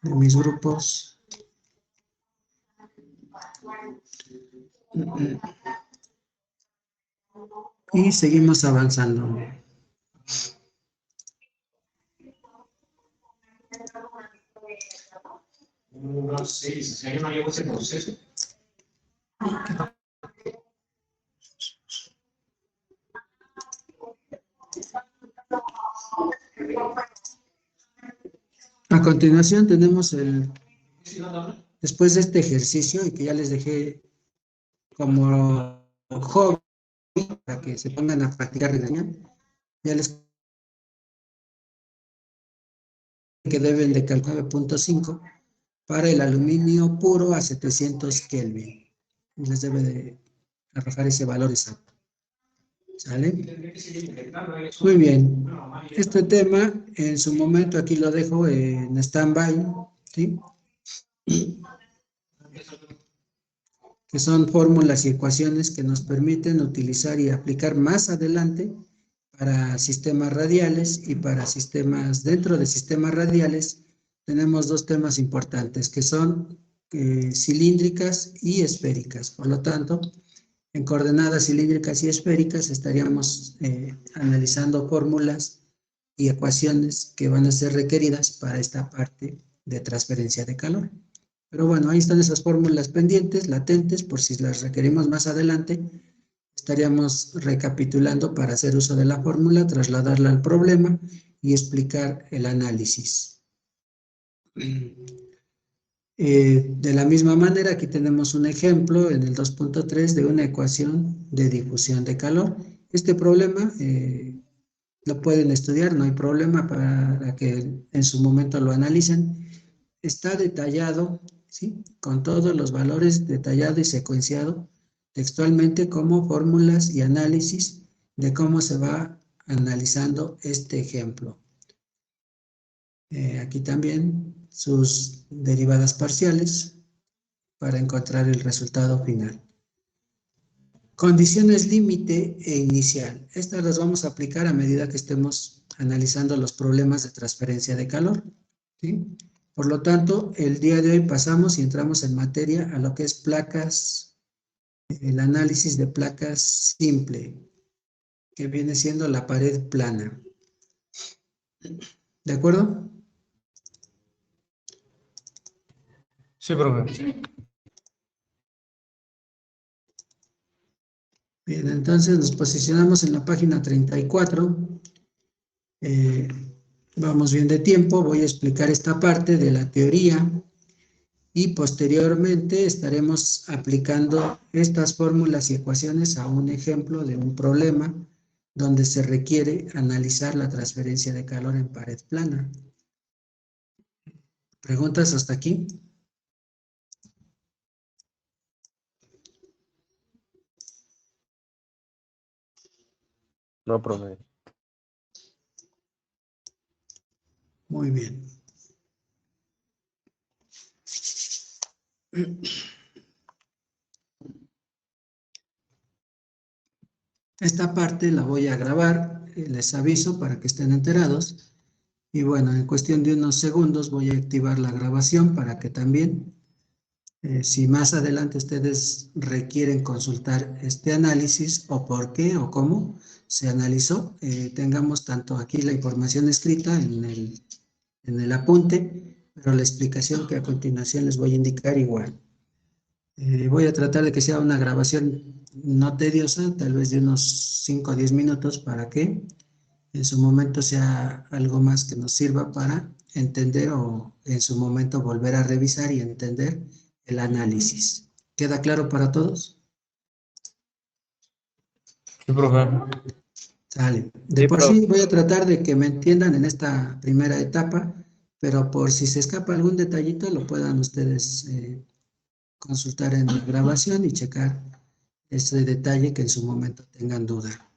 de mis grupos. Y seguimos avanzando. A continuación tenemos después de este ejercicio y que ya les dejé como hobby para que se pongan a practicar ya les que deben de calcular 9.5 para el aluminio puro a 700 Kelvin. Les debe de arrojar ese valor exacto. ¿Sale? Muy bien. Este tema, en su momento, aquí lo dejo en stand-by, ¿sí? Que son fórmulas y ecuaciones que nos permiten utilizar y aplicar más adelante para sistemas radiales y para sistemas, dentro de sistemas radiales, tenemos dos temas importantes que son cilíndricas y esféricas. Por lo tanto, en coordenadas cilíndricas y esféricas estaríamos analizando fórmulas y ecuaciones que van a ser requeridas para esta parte de transferencia de calor. Pero bueno, ahí están esas fórmulas pendientes, latentes, por si las requerimos más adelante. Estaríamos recapitulando para hacer uso de la fórmula, trasladarla al problema y explicar el análisis. De la misma manera, aquí tenemos un ejemplo en el 2.3 de una ecuación de difusión de calor. Este problema lo pueden estudiar, no hay problema para que en su momento lo analicen. Está detallado, ¿sí? Con todos los valores detallado y secuenciado textualmente como fórmulas y análisis de cómo se va analizando este ejemplo. Aquí también sus derivadas parciales para encontrar el resultado final. Condiciones límite e inicial. Estas las vamos a aplicar a medida que estemos analizando los problemas de transferencia de calor, ¿sí? Por lo tanto, el día de hoy pasamos y entramos en materia a lo que es placas, el análisis de placas simple, que viene siendo la pared plana. ¿De acuerdo? Sí, profe. Bien, entonces nos posicionamos en la página 34. Vamos bien de tiempo, voy a explicar esta parte de la teoría y posteriormente estaremos aplicando estas fórmulas y ecuaciones a un ejemplo de un problema donde se requiere analizar la transferencia de calor en pared plana. ¿Preguntas hasta aquí? No, profe. Muy bien. Esta parte la voy a grabar, les aviso para que estén enterados. Y bueno, en cuestión de unos segundos voy a activar la grabación para que también, si más adelante ustedes requieren consultar este análisis o por qué o cómo se analizó, tengamos tanto aquí la información escrita en el apunte, pero la explicación que a continuación les voy a indicar igual. Voy a tratar de que sea una grabación no tediosa, tal vez de unos 5 o 10 minutos, para que en su momento sea algo más que nos sirva para entender o en su momento volver a revisar y entender el análisis. ¿Queda claro para todos? Sí, profe. Sale. De Sí, por profe. sí voy a tratar de que me entiendan en esta primera etapa, pero por si se escapa algún detallito, lo puedan ustedes consultar en la grabación y checar ese detalle que en su momento tengan duda.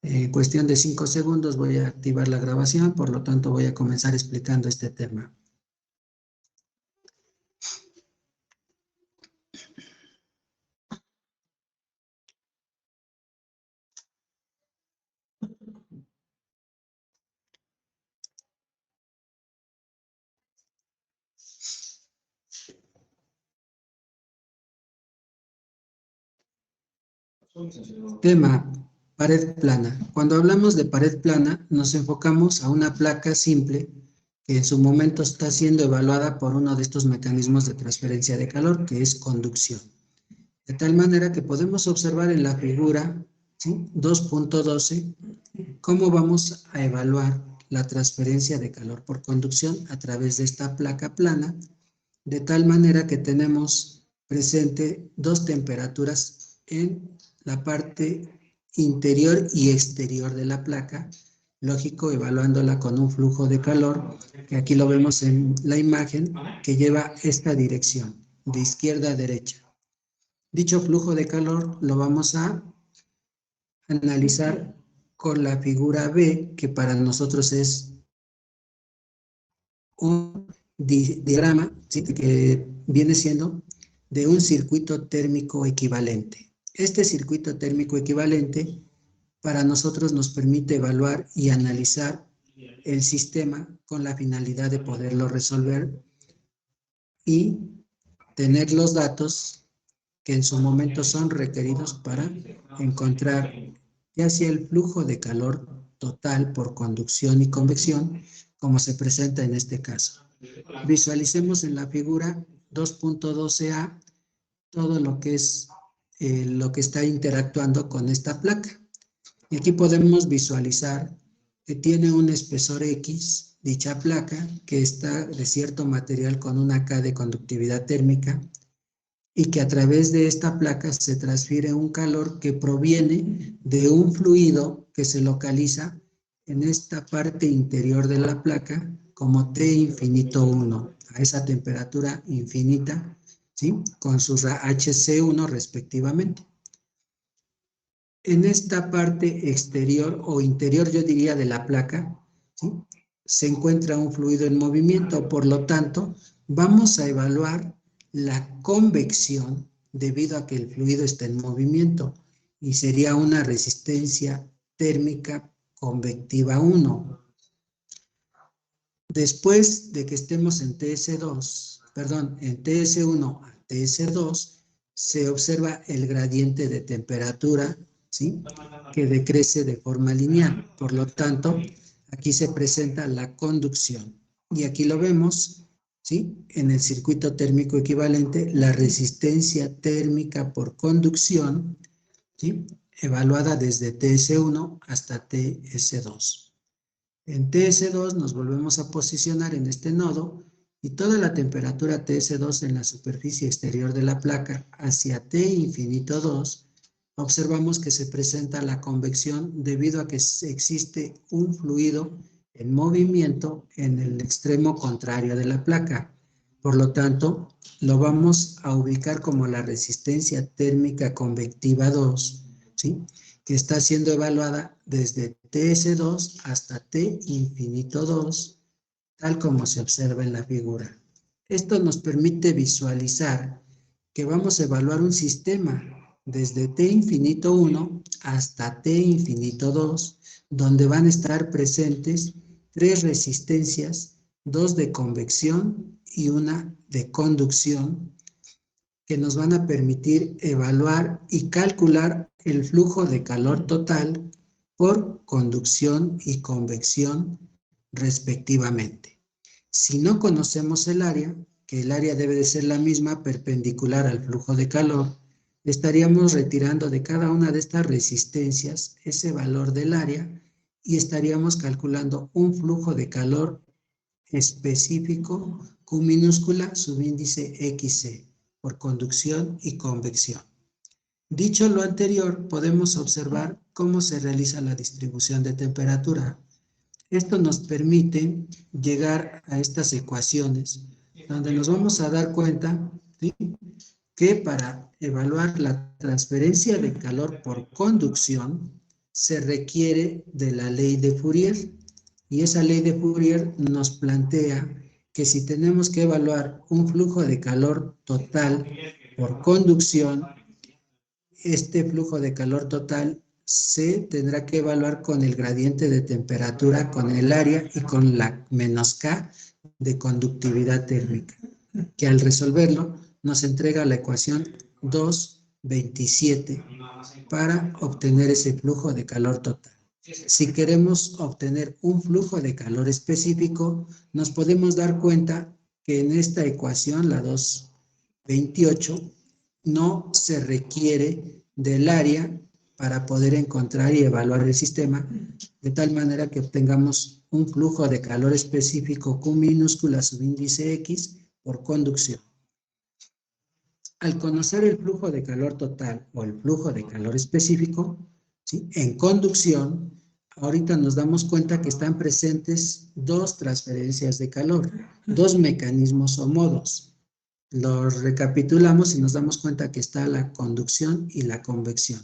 En cuestión de 5 segundos voy a activar la grabación, por lo tanto voy a comenzar explicando este tema. Tema, pared plana. Cuando hablamos de pared plana, nos enfocamos a una placa simple que en su momento está siendo evaluada por uno de estos mecanismos de transferencia de calor, que es conducción. De tal manera que podemos observar en la figura, ¿sí? 2.12, cómo vamos a evaluar la transferencia de calor por conducción a través de esta placa plana, de tal manera que tenemos presente dos temperaturas en la parte interior y exterior de la placa, lógico, evaluándola con un flujo de calor, que aquí lo vemos en la imagen, que lleva esta dirección, de izquierda a derecha. Dicho flujo de calor lo vamos a analizar con la figura B, que para nosotros es un diagrama, ¿sí? Que viene siendo de un circuito térmico equivalente. Este circuito térmico equivalente para nosotros nos permite evaluar y analizar el sistema con la finalidad de poderlo resolver y tener los datos que en su momento son requeridos para encontrar ya sea el flujo de calor total por conducción y convección, como se presenta en este caso. Visualicemos en la figura 2.12a todo lo que es lo que está interactuando con esta placa. Y aquí podemos visualizar que tiene un espesor X, dicha placa, que está de cierto material con una K de conductividad térmica, y que a través de esta placa se transfiere un calor que proviene de un fluido que se localiza en esta parte interior de la placa como T infinito 1, a esa temperatura infinita, ¿sí? Con sus HC1 respectivamente. En esta parte exterior o interior, yo diría, de la placa, ¿sí? Se encuentra un fluido en movimiento, por lo tanto, vamos a evaluar la convección debido a que el fluido está en movimiento y sería una resistencia térmica convectiva 1. Después de que estemos en en TS1 a TS2, se observa el gradiente de temperatura, ¿sí? Que decrece de forma lineal. Por lo tanto, aquí se presenta la conducción. Y aquí lo vemos ¿sí? En el circuito térmico equivalente, la resistencia térmica por conducción, ¿sí? Evaluada desde TS1 hasta TS2. En TS2 nos volvemos a posicionar en este nodo y toda la temperatura TS2 en la superficie exterior de la placa hacia T infinito 2, observamos que se presenta la convección debido a que existe un fluido en movimiento en el extremo contrario de la placa. Por lo tanto, lo vamos a ubicar como la resistencia térmica convectiva 2, ¿sí? Que está siendo evaluada desde TS2 hasta T infinito 2, tal como se observa en la figura. Esto nos permite visualizar que vamos a evaluar un sistema desde T infinito 1 hasta T infinito 2, donde van a estar presentes 3 resistencias, 2 de convección y una de conducción, que nos van a permitir evaluar y calcular el flujo de calor total por conducción y convección respectivamente. Si no conocemos el área, que el área debe de ser la misma perpendicular al flujo de calor, estaríamos retirando de cada una de estas resistencias ese valor del área y estaríamos calculando un flujo de calor específico Q minúscula subíndice XC por conducción y convección. Dicho lo anterior, podemos observar cómo se realiza la distribución de temperatura. Esto nos permite llegar a estas ecuaciones, donde nos vamos a dar cuenta, ¿sí?, que para evaluar la transferencia de calor por conducción se requiere de la ley de Fourier. Y esa ley de Fourier nos plantea que si tenemos que evaluar un flujo de calor total por conducción, este flujo de calor total se tendrá que evaluar con el gradiente de temperatura, con el área y con la menos K de conductividad térmica, que al resolverlo nos entrega la ecuación 2.27 para obtener ese flujo de calor total. Si queremos obtener un flujo de calor específico, nos podemos dar cuenta que en esta ecuación, la 2.28, no se requiere del área para poder encontrar y evaluar el sistema, de tal manera que obtengamos un flujo de calor específico Q minúscula subíndice X por conducción. Al conocer el flujo de calor total o el flujo de calor específico, ¿sí?, en conducción, ahorita nos damos cuenta que están presentes 2 transferencias de calor, 2 mecanismos o modos. Los recapitulamos y nos damos cuenta que está la conducción y la convección.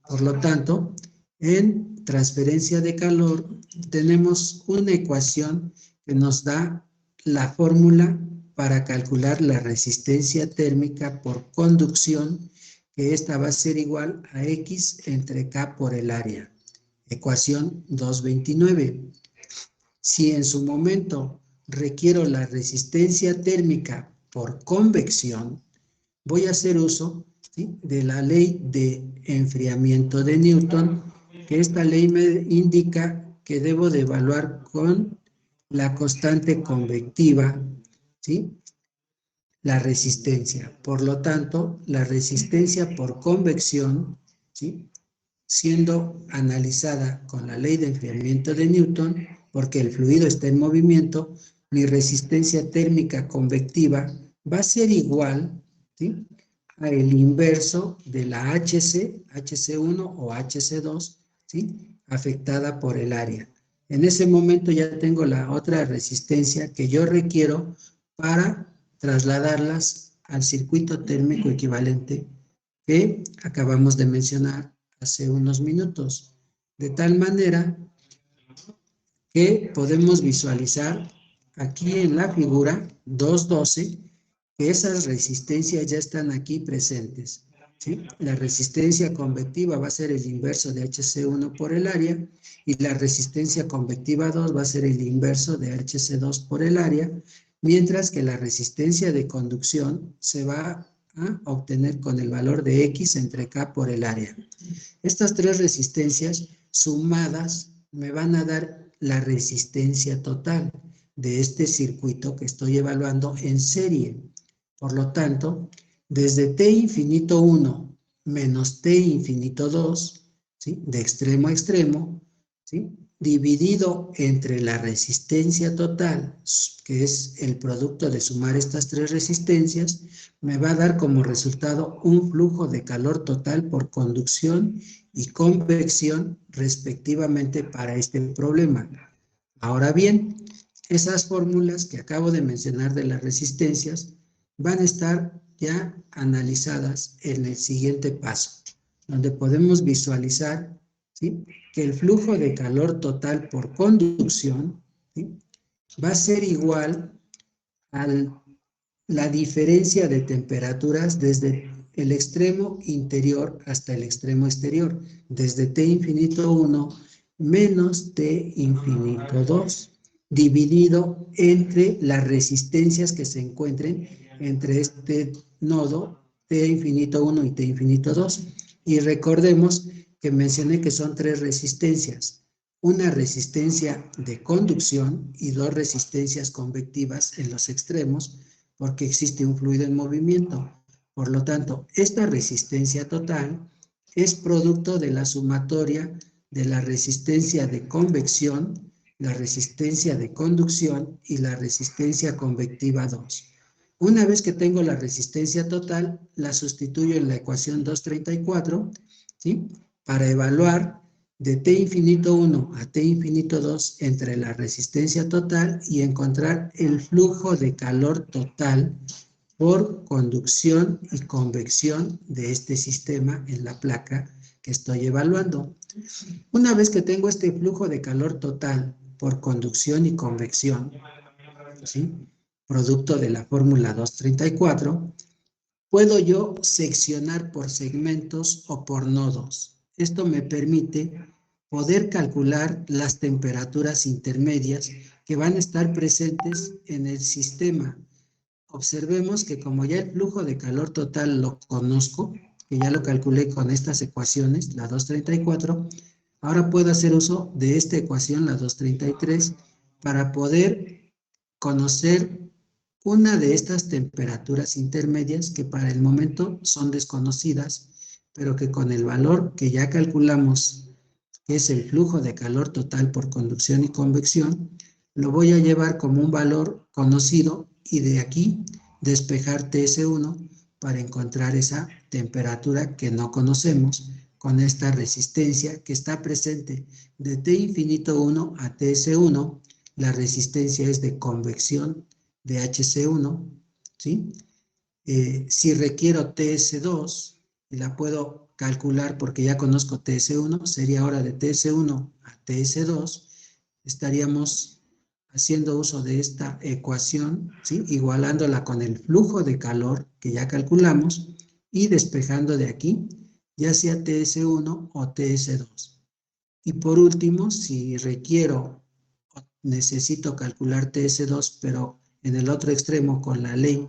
Por lo tanto, en transferencia de calor tenemos una ecuación que nos da la fórmula para calcular la resistencia térmica por conducción, que esta va a ser igual a X entre K por el área. Ecuación 2.29. Si en su momento requiero la resistencia térmica por convección, voy a hacer uso, ¿sí?, de la ley de enfriamiento de Newton, que esta ley me indica que debo de evaluar con la constante convectiva, ¿sí?, la resistencia. Por lo tanto, la resistencia por convección, ¿sí?, siendo analizada con la ley de enfriamiento de Newton, porque el fluido está en movimiento, mi resistencia térmica convectiva va a ser igual, ¿sí?, a el inverso de la HC1 o HC2, ¿sí?, afectada por el área. En ese momento ya tengo la otra resistencia que yo requiero para trasladarlas al circuito térmico equivalente que acabamos de mencionar hace unos minutos, de tal manera que podemos visualizar aquí en la figura 2.12 que esas resistencias ya están aquí presentes, ¿sí? La resistencia convectiva va a ser el inverso de HC1 por el área y la resistencia convectiva 2 va a ser el inverso de HC2 por el área, mientras que la resistencia de conducción se va a obtener con el valor de X entre K por el área. Estas 3 resistencias sumadas me van a dar la resistencia total. de este circuito que estoy evaluando en serie. Por lo tanto, desde t infinito 1 menos t infinito 2, ¿sí?, de extremo a extremo, ¿sí?, dividido entre la resistencia total, que es el producto de sumar estas tres resistencias, me va a dar como resultado un flujo de calor total por conducción y convección respectivamente para este problema. Ahora bien, esas fórmulas que acabo de mencionar de las resistencias van a estar ya analizadas en el siguiente paso, donde podemos visualizar, ¿sí?, que el flujo de calor total por conducción, ¿sí?, va a ser igual a la diferencia de temperaturas desde el extremo interior hasta el extremo exterior, desde T infinito 1 menos T infinito 2, dividido entre las resistencias que se encuentren entre este nodo T infinito 1 y T infinito 2. Y recordemos que mencioné que son tres resistencias: una resistencia de conducción y dos resistencias convectivas en los extremos, porque existe un fluido en movimiento. Por lo tanto, esta resistencia total es producto de la sumatoria de la resistencia de convección, la resistencia de conducción y la resistencia convectiva 2. Una vez que tengo la resistencia total, la sustituyo en la ecuación 234, ¿sí?, para evaluar de T infinito 1 a T infinito 2 entre la resistencia total y encontrar el flujo de calor total por conducción y convección de este sistema en la placa que estoy evaluando. Una vez que tengo este flujo de calor total por conducción y convección, ¿sí?, producto de la fórmula 234, puedo yo seccionar por segmentos o por nodos. Esto me permite poder calcular las temperaturas intermedias que van a estar presentes en el sistema. Observemos que como ya el flujo de calor total lo conozco, que ya lo calculé con estas ecuaciones, la 234, ahora puedo hacer uso de esta ecuación, la 233, para poder conocer una de estas temperaturas intermedias que para el momento son desconocidas, pero que con el valor que ya calculamos, que es el flujo de calor total por conducción y convección, lo voy a llevar como un valor conocido y de aquí despejar TS1 para encontrar esa temperatura que no conocemos con esta resistencia que está presente de T infinito 1 a TS1. La resistencia es de convección de HC1, ¿sí? Si requiero TS2, y la puedo calcular porque ya conozco TS1, sería ahora de TS1 a TS2, estaríamos haciendo uso de esta ecuación, ¿sí?, igualándola con el flujo de calor que ya calculamos y despejando de aquí, ya sea TS1 o TS2. Y por último, si requiero o necesito calcular TS2, pero en el otro extremo con la ley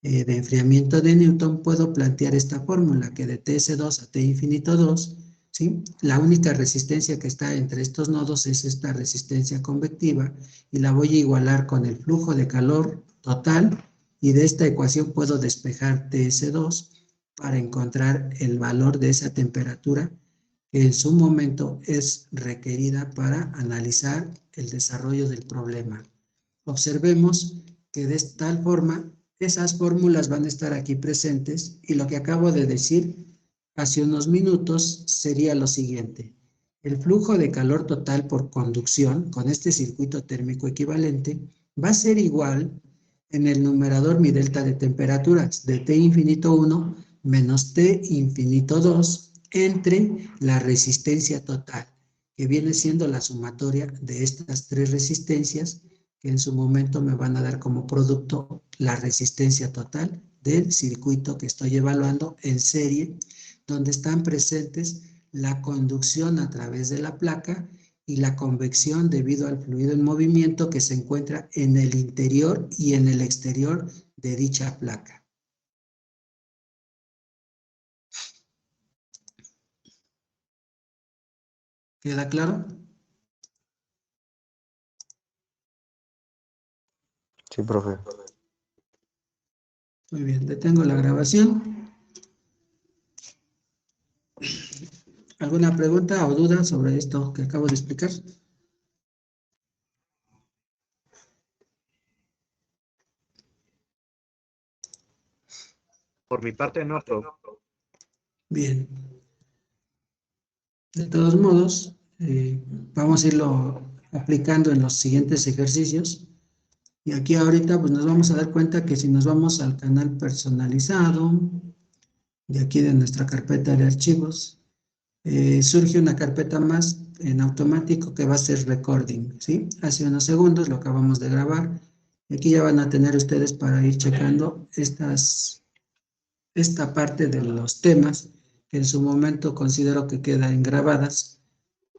de enfriamiento de Newton, puedo plantear esta fórmula que de TS2 a T infinito 2, ¿sí?, la única resistencia que está entre estos nodos es esta resistencia convectiva y la voy a igualar con el flujo de calor total y de esta ecuación puedo despejar TS2 para encontrar el valor de esa temperatura que en su momento es requerida para analizar el desarrollo del problema. Observemos que de tal forma esas fórmulas van a estar aquí presentes y lo que acabo de decir hace unos minutos sería lo siguiente: el flujo de calor total por conducción con este circuito térmico equivalente va a ser igual en el numerador mi delta de temperaturas de T infinito 1 menos T infinito 2 entre la resistencia total, que viene siendo la sumatoria de estas tres resistencias que en su momento me van a dar como producto la resistencia total del circuito que estoy evaluando en serie, donde están presentes la conducción a través de la placa y la convección debido al fluido en movimiento que se encuentra en el interior y en el exterior de dicha placa. ¿Queda claro? Sí, profe. Muy bien, detengo la grabación. ¿Alguna pregunta o duda sobre esto que acabo de explicar? Por mi parte, no, profe. Bien. De todos modos, vamos a irlo aplicando en los siguientes ejercicios. Y aquí ahorita pues nos vamos a dar cuenta que si nos vamos al canal personalizado, de aquí de nuestra carpeta de archivos, surge una carpeta más en automático que va a ser recording, ¿sí? Hace unos segundos lo acabamos de grabar. Y aquí ya van a tener ustedes para ir checando esta parte de los temas que en su momento considero que quedan grabadas,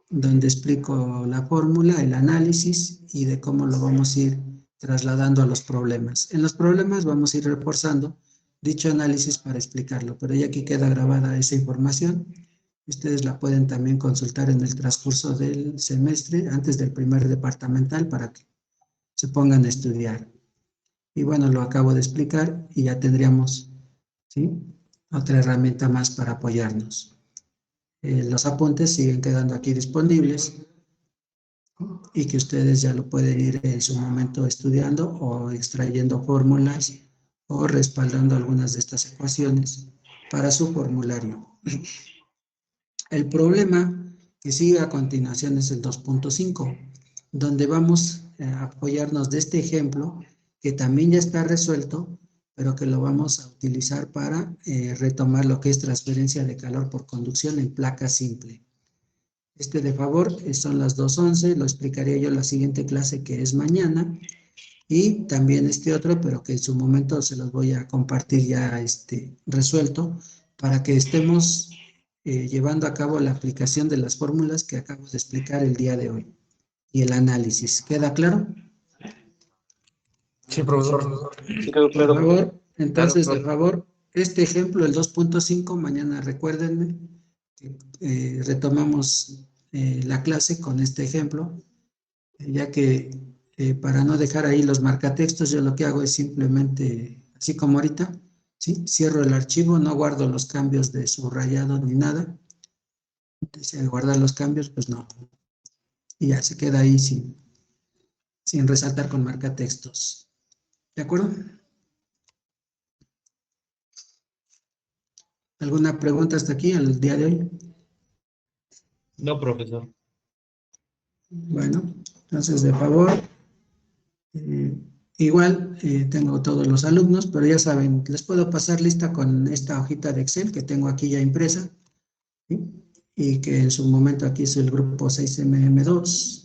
donde explico la fórmula, el análisis y de cómo lo vamos a ir trasladando a los problemas. En los problemas vamos a ir reforzando dicho análisis para explicarlo, pero ya aquí queda grabada esa información. Ustedes la pueden también consultar en el transcurso del semestre, antes del primer departamental, para que se pongan a estudiar. Y bueno, lo acabo de explicar y ya tendríamos, ¿sí?, otra herramienta más para apoyarnos. Los apuntes siguen quedando aquí disponibles y que ustedes ya lo pueden ir en su momento estudiando o extrayendo fórmulas o respaldando algunas de estas ecuaciones para su formulario. El problema que sigue a continuación es el 2.5, donde vamos a apoyarnos de este ejemplo que también ya está resuelto, pero que lo vamos a utilizar para retomar lo que es transferencia de calor por conducción en placa simple. Este de favor son las 2.11, lo explicaré yo en la siguiente clase que es mañana, y también este otro, pero que en su momento se los voy a compartir ya resuelto, para que estemos llevando a cabo la aplicación de las fórmulas que acabo de explicar el día de hoy, y el análisis. ¿Queda claro? Sí, profesor. Sí, quedó Por claro. favor, entonces, Claro, de favor, este ejemplo, el 2.5, mañana recuérdenme, retomamos la clase con este ejemplo, ya que para no dejar ahí los marcatextos, yo lo que hago es simplemente, así como ahorita, ¿sí?, cierro el archivo, no guardo los cambios de subrayado ni nada. Si al guardar los cambios, pues no. Y ya se queda ahí sin resaltar con marcatextos. ¿De acuerdo? ¿Alguna pregunta hasta aquí, al día de hoy? No, profesor. Bueno, entonces, de favor, igual tengo todos los alumnos, pero ya saben, les puedo pasar lista con esta hojita de Excel que tengo aquí ya impresa, ¿sí?, y que en su momento aquí es el grupo 6MM2,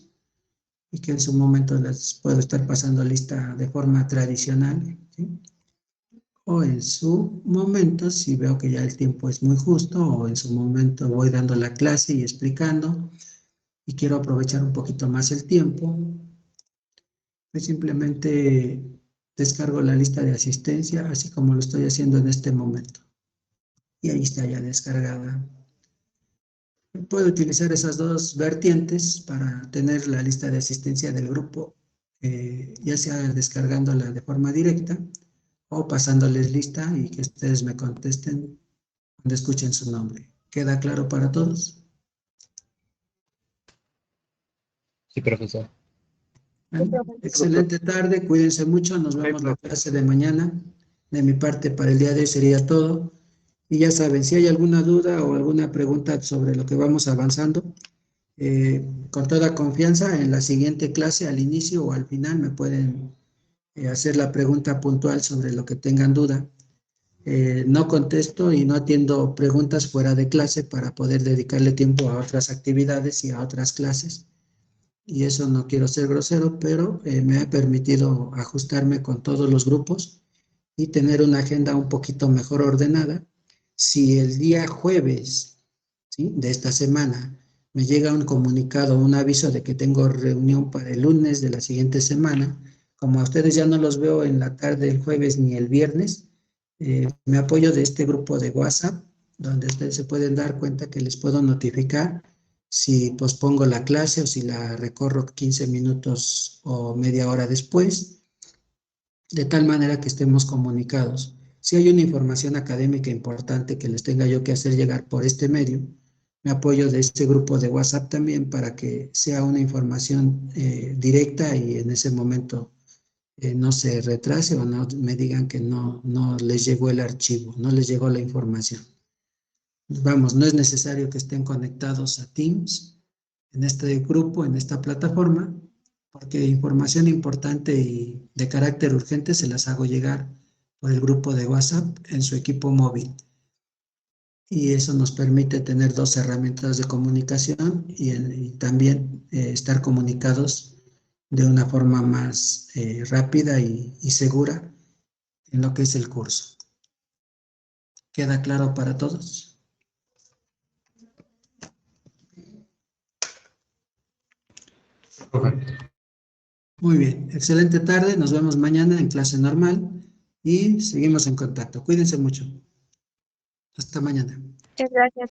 y que en su momento les puedo estar pasando lista de forma tradicional, ¿sí?, o en su momento, si veo que ya el tiempo es muy justo, o en su momento voy dando la clase y explicando, y quiero aprovechar un poquito más el tiempo, pues simplemente descargo la lista de asistencia, así como lo estoy haciendo en este momento. Y ahí está ya descargada. Puedo utilizar esas dos vertientes para tener la lista de asistencia del grupo, ya sea descargándola de forma directa o pasándoles lista y que ustedes me contesten cuando escuchen su nombre. ¿Queda claro para todos? Sí, profesor. Bueno, excelente tarde, cuídense mucho, nos vemos la clase de mañana. De mi parte, para el día de hoy sería todo. Y ya saben, si hay alguna duda o alguna pregunta sobre lo que vamos avanzando, con toda confianza, en la siguiente clase, al inicio o al final, me pueden hacer la pregunta puntual sobre lo que tengan duda. No contesto y no atiendo preguntas fuera de clase para poder dedicarle tiempo a otras actividades y a otras clases. Y eso no quiero ser grosero, pero me ha permitido ajustarme con todos los grupos y tener una agenda un poquito mejor ordenada. Si el día jueves, ¿sí?, de esta semana me llega un comunicado, un aviso de que tengo reunión para el lunes de la siguiente semana, como a ustedes ya no los veo en la tarde el jueves ni el viernes, me apoyo de este grupo de WhatsApp, donde ustedes se pueden dar cuenta que les puedo notificar si pospongo la clase o si la recorro 15 minutos o media hora después. de tal manera que estemos comunicados. Si hay una información académica importante que les tenga yo que hacer llegar por este medio, me apoyo de este grupo de WhatsApp también para que sea una información directa y en ese momento no se retrase o no me digan que no les llegó el archivo, no les llegó la información. Vamos, no es necesario que estén conectados a Teams en este grupo, en esta plataforma, porque información importante y de carácter urgente se las hago llegar por el grupo de WhatsApp en su equipo móvil. Y eso nos permite tener dos herramientas de comunicación y también estar comunicados de una forma más rápida y segura en lo que es el curso. ¿Queda claro para todos? Muy bien, excelente tarde, nos vemos mañana en clase normal y seguimos en contacto. Cuídense mucho. Hasta mañana. Muchas gracias.